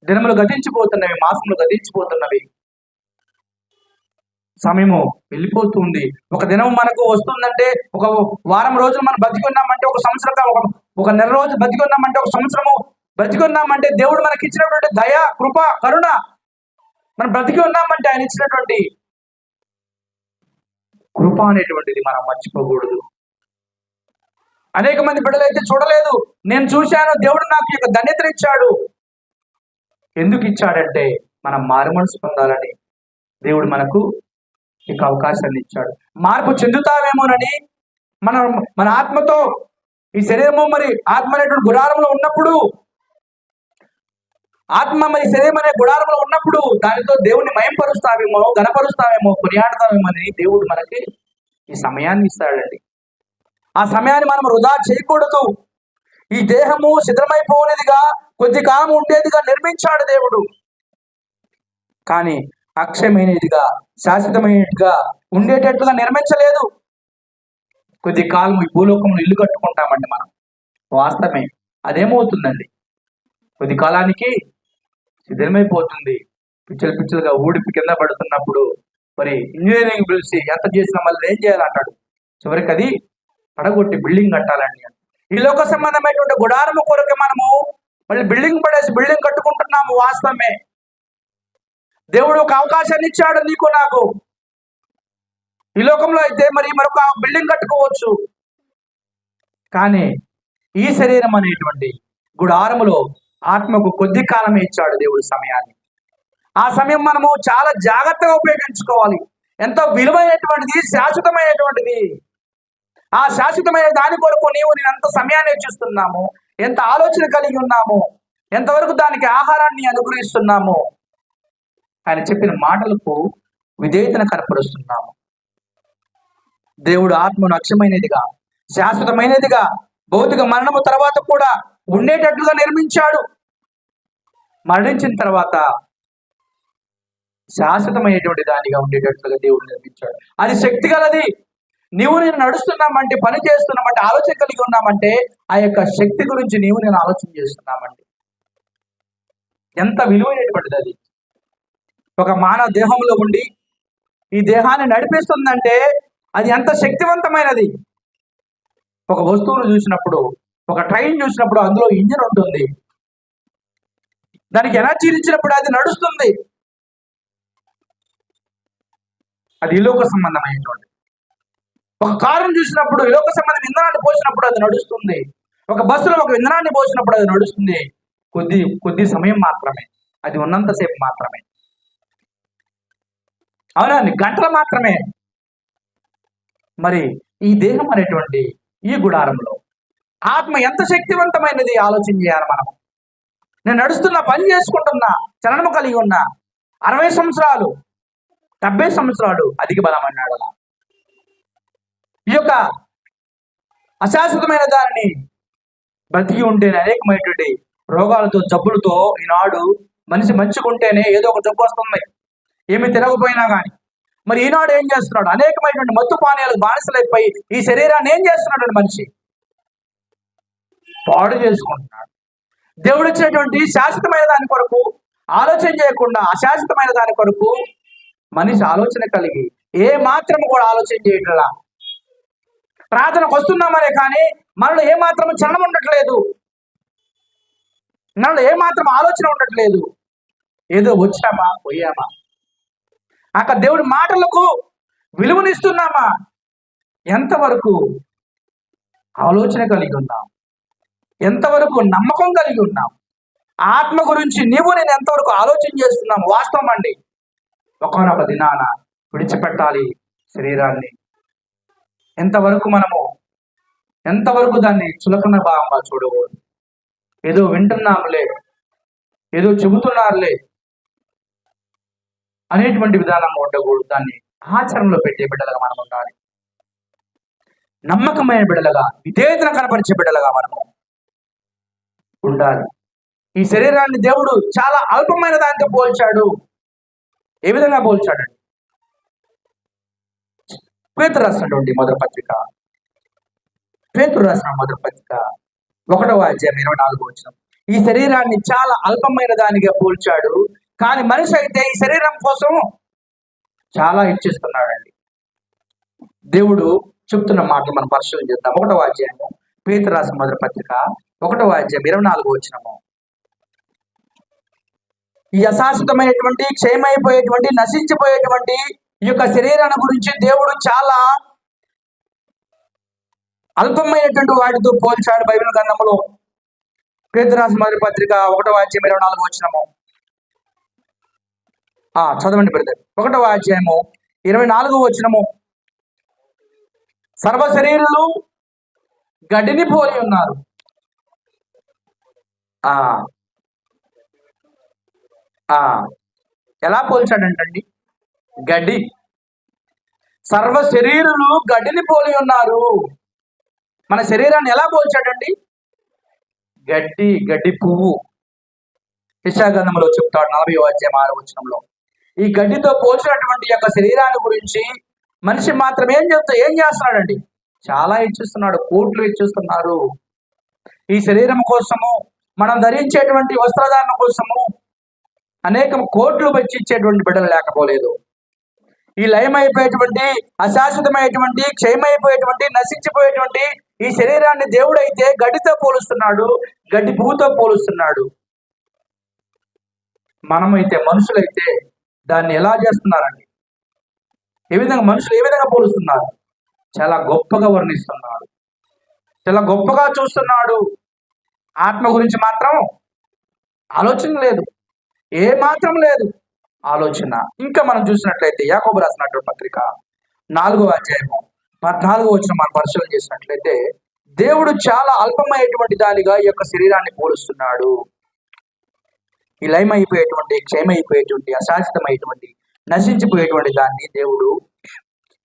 దినములు గతించిపోతున్నవి, మాసములు గతించిపోతున్నవి, సమయము వెళ్ళిపోతుంది. ఒక దినం మనకు వస్తుందంటే, ఒక వారం రోజులు మనం బతికి ఉన్నామంటే ఒక సంవత్సరం, ఒక నెల రోజులు బతికి ఉన్నామంటే ఒక సంవత్సరము బతికి ఉన్నామంటే దేవుడు మనకి ఇచ్చినటువంటి దయ, కృప, కరుణ, మనం బ్రతికి ఉన్నామంటే ఆయన ఇచ్చినటువంటి కృప అనేటువంటిది మనం మర్చిపోకూడదు. అనేక మంది బిడ్డలైతే చూడలేదు. నేను చూశాను, దేవుడు నాకు ఈ యొక్క ధన్యతనిచ్చాడు. ఎందుకు ఇచ్చాడంటే మనం మారు మనసు పొందాలని దేవుడు మనకు ఇక అవకాశాన్ని ఇచ్చాడు. మార్పు చెందుతావేమోనని మనం మన ఆత్మతో ఈ శరీరము మరి ఆత్మ అనేటువంటి గుడారంలో ఉన్నప్పుడు, ఆత్మ మరి శరీరం అనే గుడారంలో ఉన్నప్పుడు దానితో దేవుణ్ణి మయంపరుస్తావేమో, గణపరుస్తావేమో, కొనియాడతావేమో అని దేవుడు మనకి ఈ సమయాన్ని ఇస్తాడండి. ఆ సమయాన్ని మనం వృధా చేయకూడదు. ఈ దేహము శిథిలమైపోనేదిగా, కొద్ది కాలం ఉండేదిగా నిర్మించాడు దేవుడు. కానీ అక్షయమైనదిగా, శాశ్వతమైనదిగా ఉండేటట్లుగా నిర్మించలేదు. కొద్ది కాలం ఈ భూలోకంలో ఇల్లు కట్టుకుంటామండి మనం, వాస్తవమే. అదేమవుతుందండి, కొద్ది కాలానికి శిథిలమైపోతుంది. పిచ్చలు పిచ్చలుగా ఊడిపి కింద పడుతున్నప్పుడు మరి ఇంజనీరింగ్ పిలిచి ఎంత చేసినా మళ్ళీ ఏం చేయాలంటాడు, చివరికి అది పడగొట్టి బిల్డింగ్ కట్టాలండి. ఈ లోక సంబంధమైనటువంటి గుడారము కొరకు మనము మళ్ళీ బిల్డింగ్ పడేసి బిల్డింగ్ కట్టుకుంటున్నాము, వాస్తవమే. దేవుడు ఒక అవకాశాన్ని ఇచ్చాడు నీకు నాకు. ఈ లోకంలో అయితే మరి మరొక బిల్డింగ్ కట్టుకోవచ్చు, కానీ ఈ శరీరం అనేటువంటి గుడారములో ఆత్మకు కొద్ది కాలమే ఇచ్చాడు దేవుడు సమయాన్ని. ఆ సమయం మనము చాలా జాగ్రత్తగా ఉపయోగించుకోవాలి. ఎంతో విలువైనటువంటిది, శాశ్వతమైనటువంటిది. ఆ శాశ్వతమైన దాని కొరకు నేను ఎంత సమయాన్ని వెచ్చిస్తున్నాము, ఎంత ఆలోచన కలిగి ఉన్నాము, ఎంతవరకు దానికి ఆహారాన్ని అనుగ్రహిస్తున్నాము, ఆయన చెప్పిన మాటలకు విధేయతను కనపరుస్తున్నాము. దేవుడు ఆత్మను అక్షయమైనదిగా, శాశ్వతమైనదిగా, భౌతిక మరణము తర్వాత కూడా ఉండేటట్లుగా నిర్మించాడు. మరణించిన తర్వాత శాశ్వతమైనటువంటి దానిగా ఉండేటట్లుగా దేవుడు నిర్మించాడు. అది శక్తి గలది. నీవు నేను నడుస్తున్నామంటే, పని చేస్తున్నామంటే, ఆలోచన కలిగి ఉన్నామంటే ఆ యొక్క శక్తి గురించి నీవు నేను ఆలోచన చేస్తున్నామండి. ఎంత విలువైనటువంటిది అది. ఒక మానవ దేహంలో ఉండి ఈ దేహాన్ని నడిపిస్తుందంటే అది ఎంత శక్తివంతమైనది. ఒక వస్తువును చూసినప్పుడు, ఒక ట్రైన్ చూసినప్పుడు అందులో ఇంజిన్ ఉంటుంది, దానికి ఎనర్జీ ఇచ్చినప్పుడు అది నడుస్తుంది. అది ఇలోక సంబంధమైనటువంటి. ఒక కారును చూసినప్పుడు ఇలోక సంబంధం ఇంధనాన్ని పోసినప్పుడు అది నడుస్తుంది. ఒక బస్సులో ఒక ఇంధనాన్ని పోసినప్పుడు అది నడుస్తుంది. కొద్ది సమయం మాత్రమే, అది ఉన్నంతసేపు మాత్రమే, అవునండి, గంటలు మాత్రమే. మరి ఈ దేహం అనేటువంటి ఈ గుడారంలో ఆత్మ ఎంత శక్తివంతమైనది ఆలోచన చేయాలి మనం. నేను నడుస్తున్నా, పని చేసుకుంటున్నా, చలనము కలిగి ఉన్నా, 60 సంవత్సరాలు 70 సంవత్సరాలు అధిక బలం అన్నాడు. ఈ యొక్క అశాశ్వతమైన దానిని బ్రతికి ఉంటేనే అనేకమైనటువంటి రోగాలతో, జబ్బులతో ఈనాడు మనిషి మంచుకుంటేనే ఏదో ఒక జబ్బు వస్తుంది, ఏమి తినకపోయినా కానీ. మరి ఈనాడు ఏం చేస్తున్నాడు? అనేకమైనటువంటి మత్తు పానీయాలకు బానిసలైపోయి ఈ శరీరాన్ని ఏం చేస్తున్నాడు? మనిషి పాడు చేసుకుంటున్నాడు. దేవుడు ఇచ్చినటువంటి శాశ్వతమైన దాని కొరకు ఆలోచన చేయకుండా అశాశ్వతమైన దాని కొరకు మనిషి ఆలోచన కలిగి ఏ మాత్రము కూడా ఆలోచన చేయట్లా. ప్రార్థనకు వస్తున్నామనే కానీ మనలో ఏ మాత్రం చలనం ఉండట్లేదు, మనలో ఏ మాత్రం ఆలోచన ఉండట్లేదు. ఏదో వచ్చామా, పోయామా, అక్కడ దేవుడి మాటలకు విలువనిస్తున్నామా, ఎంతవరకు ఆలోచన కలిగి ఉన్నాం, ఎంతవరకు నమ్మకం కలిగి ఉన్నాం, ఆత్మ గురించి నీవు నేను ఎంతవరకు ఆలోచన చేస్తున్నాం. వాస్తవం అండి, ఒకనొక దినాన విడిచిపెట్టాలి శరీరాన్ని. ఎంతవరకు దాన్ని చులకన భావంగా చూడకూడదు. ఏదో వింటున్నాములే, ఏదో చెబుతున్నారులే అనేటువంటి విధానం ఉండకూడదు. దాన్ని ఆచరణలో పెట్టే బిడ్డలుగా మనం ఉండాలి. నమ్మకమైన బిడ్డలుగా, విధేయతను కనపరిచే బిడ్డలుగా మనము ఉండాలి. ఈ శరీరాన్ని దేవుడు చాలా అల్పమైన దానితో పోల్చాడు. ఏ విధంగా పోల్చాడండి? పేతురు రాసినటువంటి మొదటి పత్రిక 1వ అధ్యాయం 24వ వచనం. ఈ శరీరాన్ని చాలా అల్పమైన దానిగా పోల్చాడు, కానీ మనిషి అయితే ఈ శరీరం కోసం చాలా ఇచ్చేస్తున్నాడండి. దేవుడు చెప్తున్న మాటలు మనం పరిశీలన చేద్దాం. 1వ అధ్యాయము పేతురు రాసిన మొదటి పత్రిక 1వ అధ్యాయం 24వ వచనము. ఈ అశాశ్వతమైనటువంటి, క్షయమైపోయేటువంటి, నశించిపోయేటువంటి ఈ యొక్క శరీరాన్ని గురించి దేవుడు చాలా అల్పమైనటువంటి వాటితో పోల్చాడు బైబిల్ గ్రంథంలో. పేతురు రాసిన మొదటి పత్రిక 1:24 చదవండి బ్రదర్. 1:24 సర్వ శరీరులు గడ్డిని పోలి ఉన్నారు. ఎలా పోల్చాడంటండి? గడ్డి. సర్వ శరీరులు గడ్డిని పోలి ఉన్నారు. మన శరీరాన్ని ఎలా పోల్చాడండి? గడ్డి పువ్వు. యెషయా గ్రంథంలో చెప్తాడు 40:6 ఈ గడ్డితో పోల్చినటువంటి యొక్క శరీరాన్ని గురించి మనిషి మాత్రం ఏం చేస్తున్నాడండి? చాలా ఇచ్చిస్తున్నాడు, కోట్లు ఇచ్చిస్తున్నారు. ఈ శరీరం కోసము, మనం ధరించేటువంటి వస్త్రధారణ కోసము అనేక కోట్లు వెచ్చిచ్చేటువంటి బిడ్డలు లేకపోలేదు. ఈ లయమైపోయేటువంటి, అశాశ్వతమైనటువంటి, క్షయమైపోయేటువంటి, నశించిపోయేటువంటి ఈ శరీరాన్ని దేవుడైతే గడ్డితో పోలుస్తున్నాడు, గడ్డి పువ్వుతో పోలుస్తున్నాడు. మనమైతే, మనుషులైతే దాన్ని ఎలా చేస్తున్నారండి? మనుషులు ఏ విధంగా పోలుస్తున్నారు? చాలా గొప్పగా వర్ణిస్తున్నాడు, చాలా గొప్పగా చూస్తున్నాడు. ఆత్మ గురించి మాత్రం ఆలోచన లేదు, ఏ మాత్రం లేదు ఆలోచన. ఇంకా మనం చూసినట్లయితే యాకోబు రాసినటువంటి పత్రిక 4:14 మనం పరిశీలన చేసినట్లయితే దేవుడు చాలా అల్పమైనటువంటి దానిగా ఈ యొక్క శరీరాన్ని పోలుస్తున్నాడు. ఈ లయమైపోయేటువంటి, క్షయమైపోయేటువంటి, అశాశ్వతమైనటువంటి, నశించిపోయేటువంటి దాన్ని దేవుడు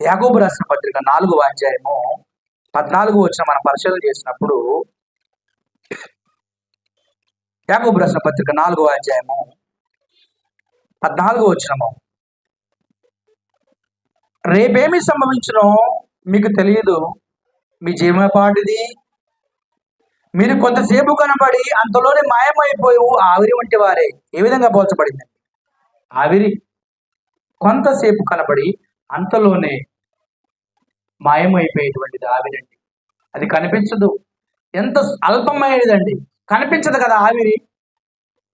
యాకోబు రాసిన పత్రిక 4:14 మనం పరిశీలన చేసినప్పుడు, యాకోబు రాసిన పత్రిక 4:14 రేపేమి సంభవించునో మీకు తెలియదు, మీ జీవనపాటిది. మీరు కొంతసేపు కనబడి అంతలోనే మాయమైపోయి ఆవిరి వంటి వారే. ఏ విధంగా పోల్చబడింది? ఆవిరి కొంతసేపు కనబడి అంతలోనే మాయమైపోయేటువంటిది ఆవిరండి. అది కనిపించదు. ఎంత అల్పమైనదండి, కనిపించదు కదా ఆవిరి.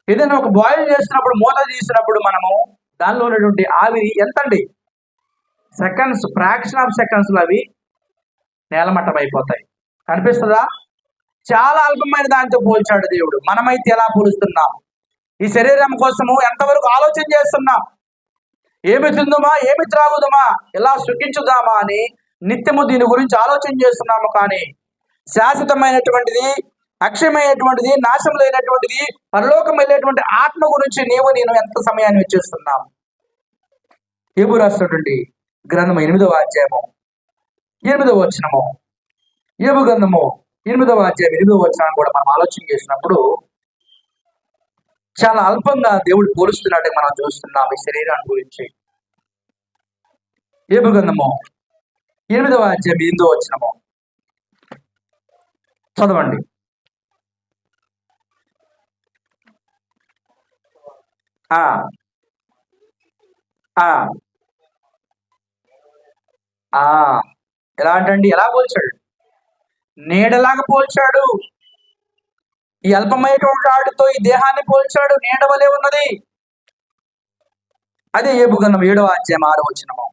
ఏదైనా ఒక బాయిల్ చేస్తున్నప్పుడు, మూత తీసినప్పుడు మనము దానిలో ఉన్నటువంటి ఆవిరి ఎంతండి? సెకండ్స్, ఫ్రాక్షన్ ఆఫ్ సెకండ్స్లో అవి నేలమట్టం అయిపోతాయి. కనిపిస్తుందా? చాలా అల్పమైన దానితో పోల్చాడు దేవుడు. మనమైతే ఎలా పోలుస్తున్నాం? ఈ శరీరం కోసము ఎంతవరకు ఆలోచన చేస్తున్నాం? ఏమి తిందుమా, ఏమి త్రాగుదామా, ఎలా సుఖించుదామా అని నిత్యము దీని గురించి ఆలోచన చేస్తున్నాము. కానీ శాశ్వతమైనటువంటిది, అక్షయమైనటువంటిది, నాశం లేనటువంటిది, పరలోకం వెళ్ళేటువంటి ఆత్మ గురించి నేను ఎంత సమయాన్ని వెచ్చిస్తున్నాం? యోబు రాసినటువంటి గ్రంథము 8:8 యోబు గ్రంథము 8:8 కూడా మనం ఆలోచన చేసినప్పుడు చాలా అల్పంగా దేవుడు పోలుస్తున్నట్టు మనం చూస్తున్నాం ఈ శరీరాన్ని గురించి. యోబు గ్రంథము 8:8 చదవండి. ఎలా అంటండి? ఎలా పోల్చాడు? నీడలాగా పోల్చాడు. ఈ అల్పమైనటువంటి వాటితో ఈ దేహాన్ని పోల్చాడు. నీడ వలె ఉన్నది. అదే యోబు గ్రంథం 7:6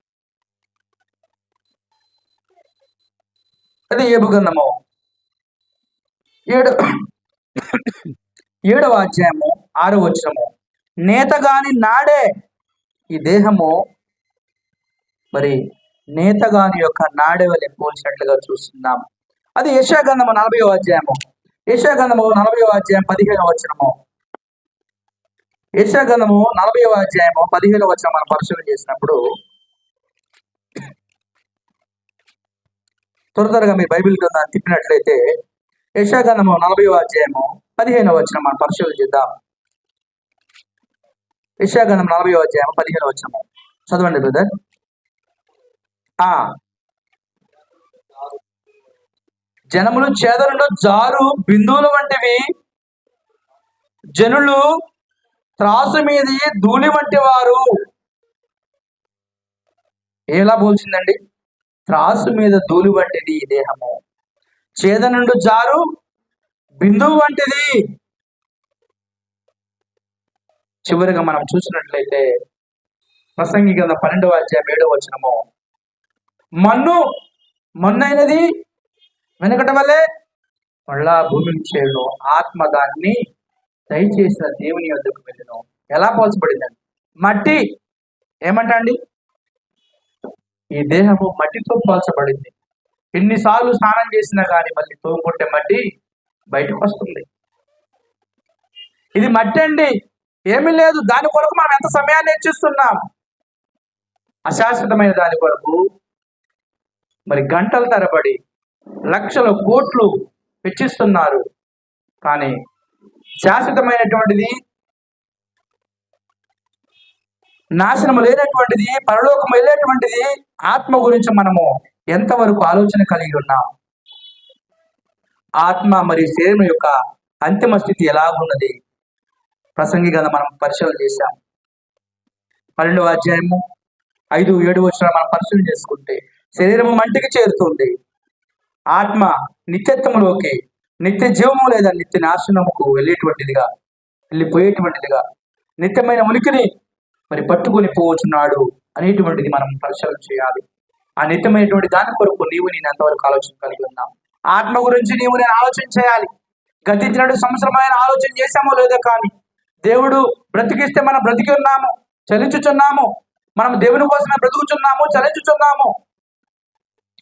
అదే యోబు గ్రంథము 7:6 నేతగాని నాడే ఈ దేహము మరి నేతగాని యొక్క నాడే వలె పోల్చినట్లుగా చూస్తున్నాం. అది యెషయా గ్రంథము 40:15 యెషయా గ్రంథము 40:15 యెషయా గ్రంథము 40:15 మనం పరిశీలన చేసినప్పుడు, త్వరగా మీ బైబిల్ గ్రంథాన్ని తిప్పినట్లయితే యెషయా గ్రంథము 40:15 మనం పరిశీలన చేద్దాం. యెషయా గ్రంథం 40:15 చదవండి బ్రదర్. జనములు చేదనుండు జారు బిందువుల వంటివి, జనులు త్రాసు మీది ధూళి వంటి వారు. ఎలా పోల్చిందండి? త్రాసు మీద ధూళి వంటిది ఈ దేహము, చేదనుండు జారు బిందువు వంటిది. చివరిగా మనం చూసినట్లయితే ప్రసంగి గ్రంథం 12:7 మన్ను మొన్నైనది వెనకటి వల్లే మళ్ళా భూమిని చేరును, ఆత్మ దాన్ని దయచేసిన దేవుని వద్దకు వెళ్ళను. ఎలా పోల్చబడిందండి? మట్టి ఏమంటండి? ఈ దేహము మట్టితో పోల్చబడింది. ఎన్నిసార్లు స్నానం చేసినా కానీ మళ్ళీ తోముకుంటే మట్టి బయటకు వస్తుంది. ఇది మట్టి అండి, ఏమీ లేదు. దాని కొరకు మనం ఎంత సమయాన్ని వెచ్చిస్తున్నాం. అశాశ్వతమైన దాని కొరకు మరి గంటల తరబడి లక్షల కోట్లు వెచ్చిస్తున్నారు. కానీ శాశ్వతమైనటువంటిది, నాశనము లేనటువంటిది, పరలోకం వెళ్ళేటువంటిది ఆత్మ గురించి మనము ఎంతవరకు ఆలోచన కలిగి ఉన్నాం? ఆత్మ మరియు శరీరం యొక్క అంతిమ స్థితి ఎలాగున్నది? ప్రసంగి గల మనం పరిశీలన చేశాం. 12వ అధ్యాయము 5-7 వచనాలు మనం పరిశీలన చేసుకుంటే, శరీరము మంటికి చేరుతుంది, ఆత్మ నిత్యత్వములోకి, నిత్య జీవము లేదా నిత్య నాశనముకు వెళ్ళిపోయేటువంటిదిగా నిత్యమైన ఉనికిని మరి పట్టుకొని పోవచ్చున్నాడు అనేటువంటిది మనం పరిశీలన చేయాలి. ఆ నిత్యమైనటువంటి దాని కొరకు నీవు నేను ఎంతవరకు ఆలోచన కలిగి ఉన్నాం? ఆత్మ గురించి నీవు నేను ఆలోచన చేయాలి. గతించినట్టు సంవత్సరమైన ఆలోచన చేశామో లేదో, కానీ దేవుడు బ్రతికిస్తే మనం బ్రతికి ఉన్నాము, చలించుచున్నాము, మనం దేవుని కోసమే బ్రతుకుచున్నాము, చలించుచున్నాము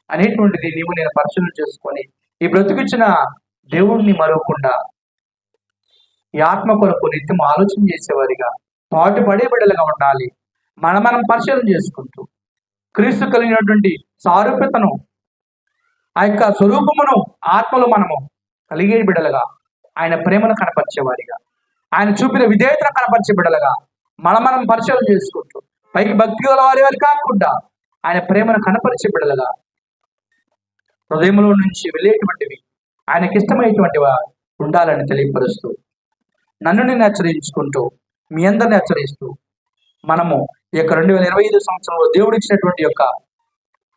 అనేటువంటిది నీవు నేను పరిశీలన చేసుకొని ఈ బ్రతికిచ్చిన దేవుణ్ణి మరవకుండా ఈ ఆత్మ కొరకు నిత్యం ఆలోచన చేసేవారిగా పాటుపడే బిడ్డలుగా ఉండాలి. మనం పరిశీలన చేసుకుంటూ క్రీస్తు కలిగినటువంటి సారూప్యతను, ఆ యొక్క స్వరూపమును ఆత్మలో మనము కలిగే బిడ్డలుగా, ఆయన ప్రేమను కనపరిచేవారిగా, ఆయన చూపిన విధేయతను కనపరిచే బిడ్డలుగా మనం పరిశీలన చేసుకుంటూ పైకి భక్తి గల వారి కాకుండా ఆయన ప్రేమను కనపరిచే బిడ్డలుగా, హృదయంలో నుంచి వెళ్ళేటువంటివి ఆయనకి ఇష్టమైనటువంటివి ఉండాలని తెలియపరుస్తూ, నన్ను నేను హెచ్చరించుకుంటూ మీ అందరిని హెచ్చరిస్తూ, మనము ఈ యొక్క 2025 సంవత్సరంలో దేవుడు ఇచ్చినటువంటి యొక్క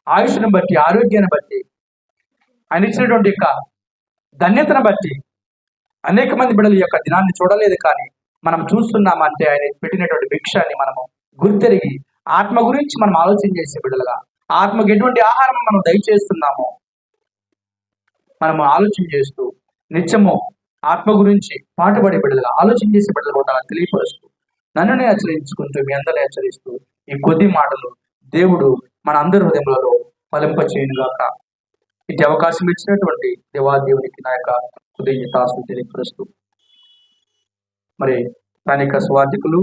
ఆయుష్ను బట్టి, ఆరోగ్యాన్ని బట్టి, ఆయన ఇచ్చినటువంటి యొక్క ధన్యతను బట్టి అనేక మంది బిడ్డల యొక్క దినాన్ని చూడలేదు, కానీ మనం చూస్తున్నామంటే ఆయన పెట్టినటువంటి భిక్షాన్ని మనము గుర్తెరిగి ఆత్మ గురించి మనం ఆలోచన చేసే బిడ్డలుగా, ఆత్మకు ఎటువంటి ఆహారం మనం దయచేస్తున్నామో మనము ఆలోచన చేస్తూ నిత్యము ఆత్మ గురించి పాటుపడే బిడ్డలుగా, ఆలోచన చేసే బిడ్డలు ఉండాలని తెలియపరుస్తూ, నన్ను హెచ్చరించుకుంటూ మీ అందరినీ హెచ్చరిస్తూ ఈ కొద్ది మాటలు దేవుడు మన అందరి హృదయంలో ఫలింపచేయునుగాక. ఇటు అవకాశం ఇచ్చినటువంటి దేవాదేవునికి నా యొక్క కృతజ్ఞతాస్తుతులు తెలియపరుస్తూ, మరి స్థానిక స్వార్థికులు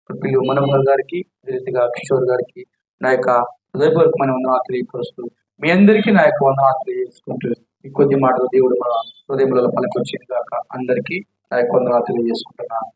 పిల్లు మనోహర్ గారికి, రీతిగా కిషోర్ గారికి నా యొక్క హృదయపూర్వకమైన వందనాలు తెలియపరుస్తూ, మీ అందరికీ నా యొక్క వందనాలు తెలియజేసుకుంటూ ఈ కొద్ది మాటలు దేవుడు మన హృదయంలో ఫలింపచేయునుగాక. అందరికీ నా యొక్క వందనాలు తెలియజేసుకుంటున్నాను.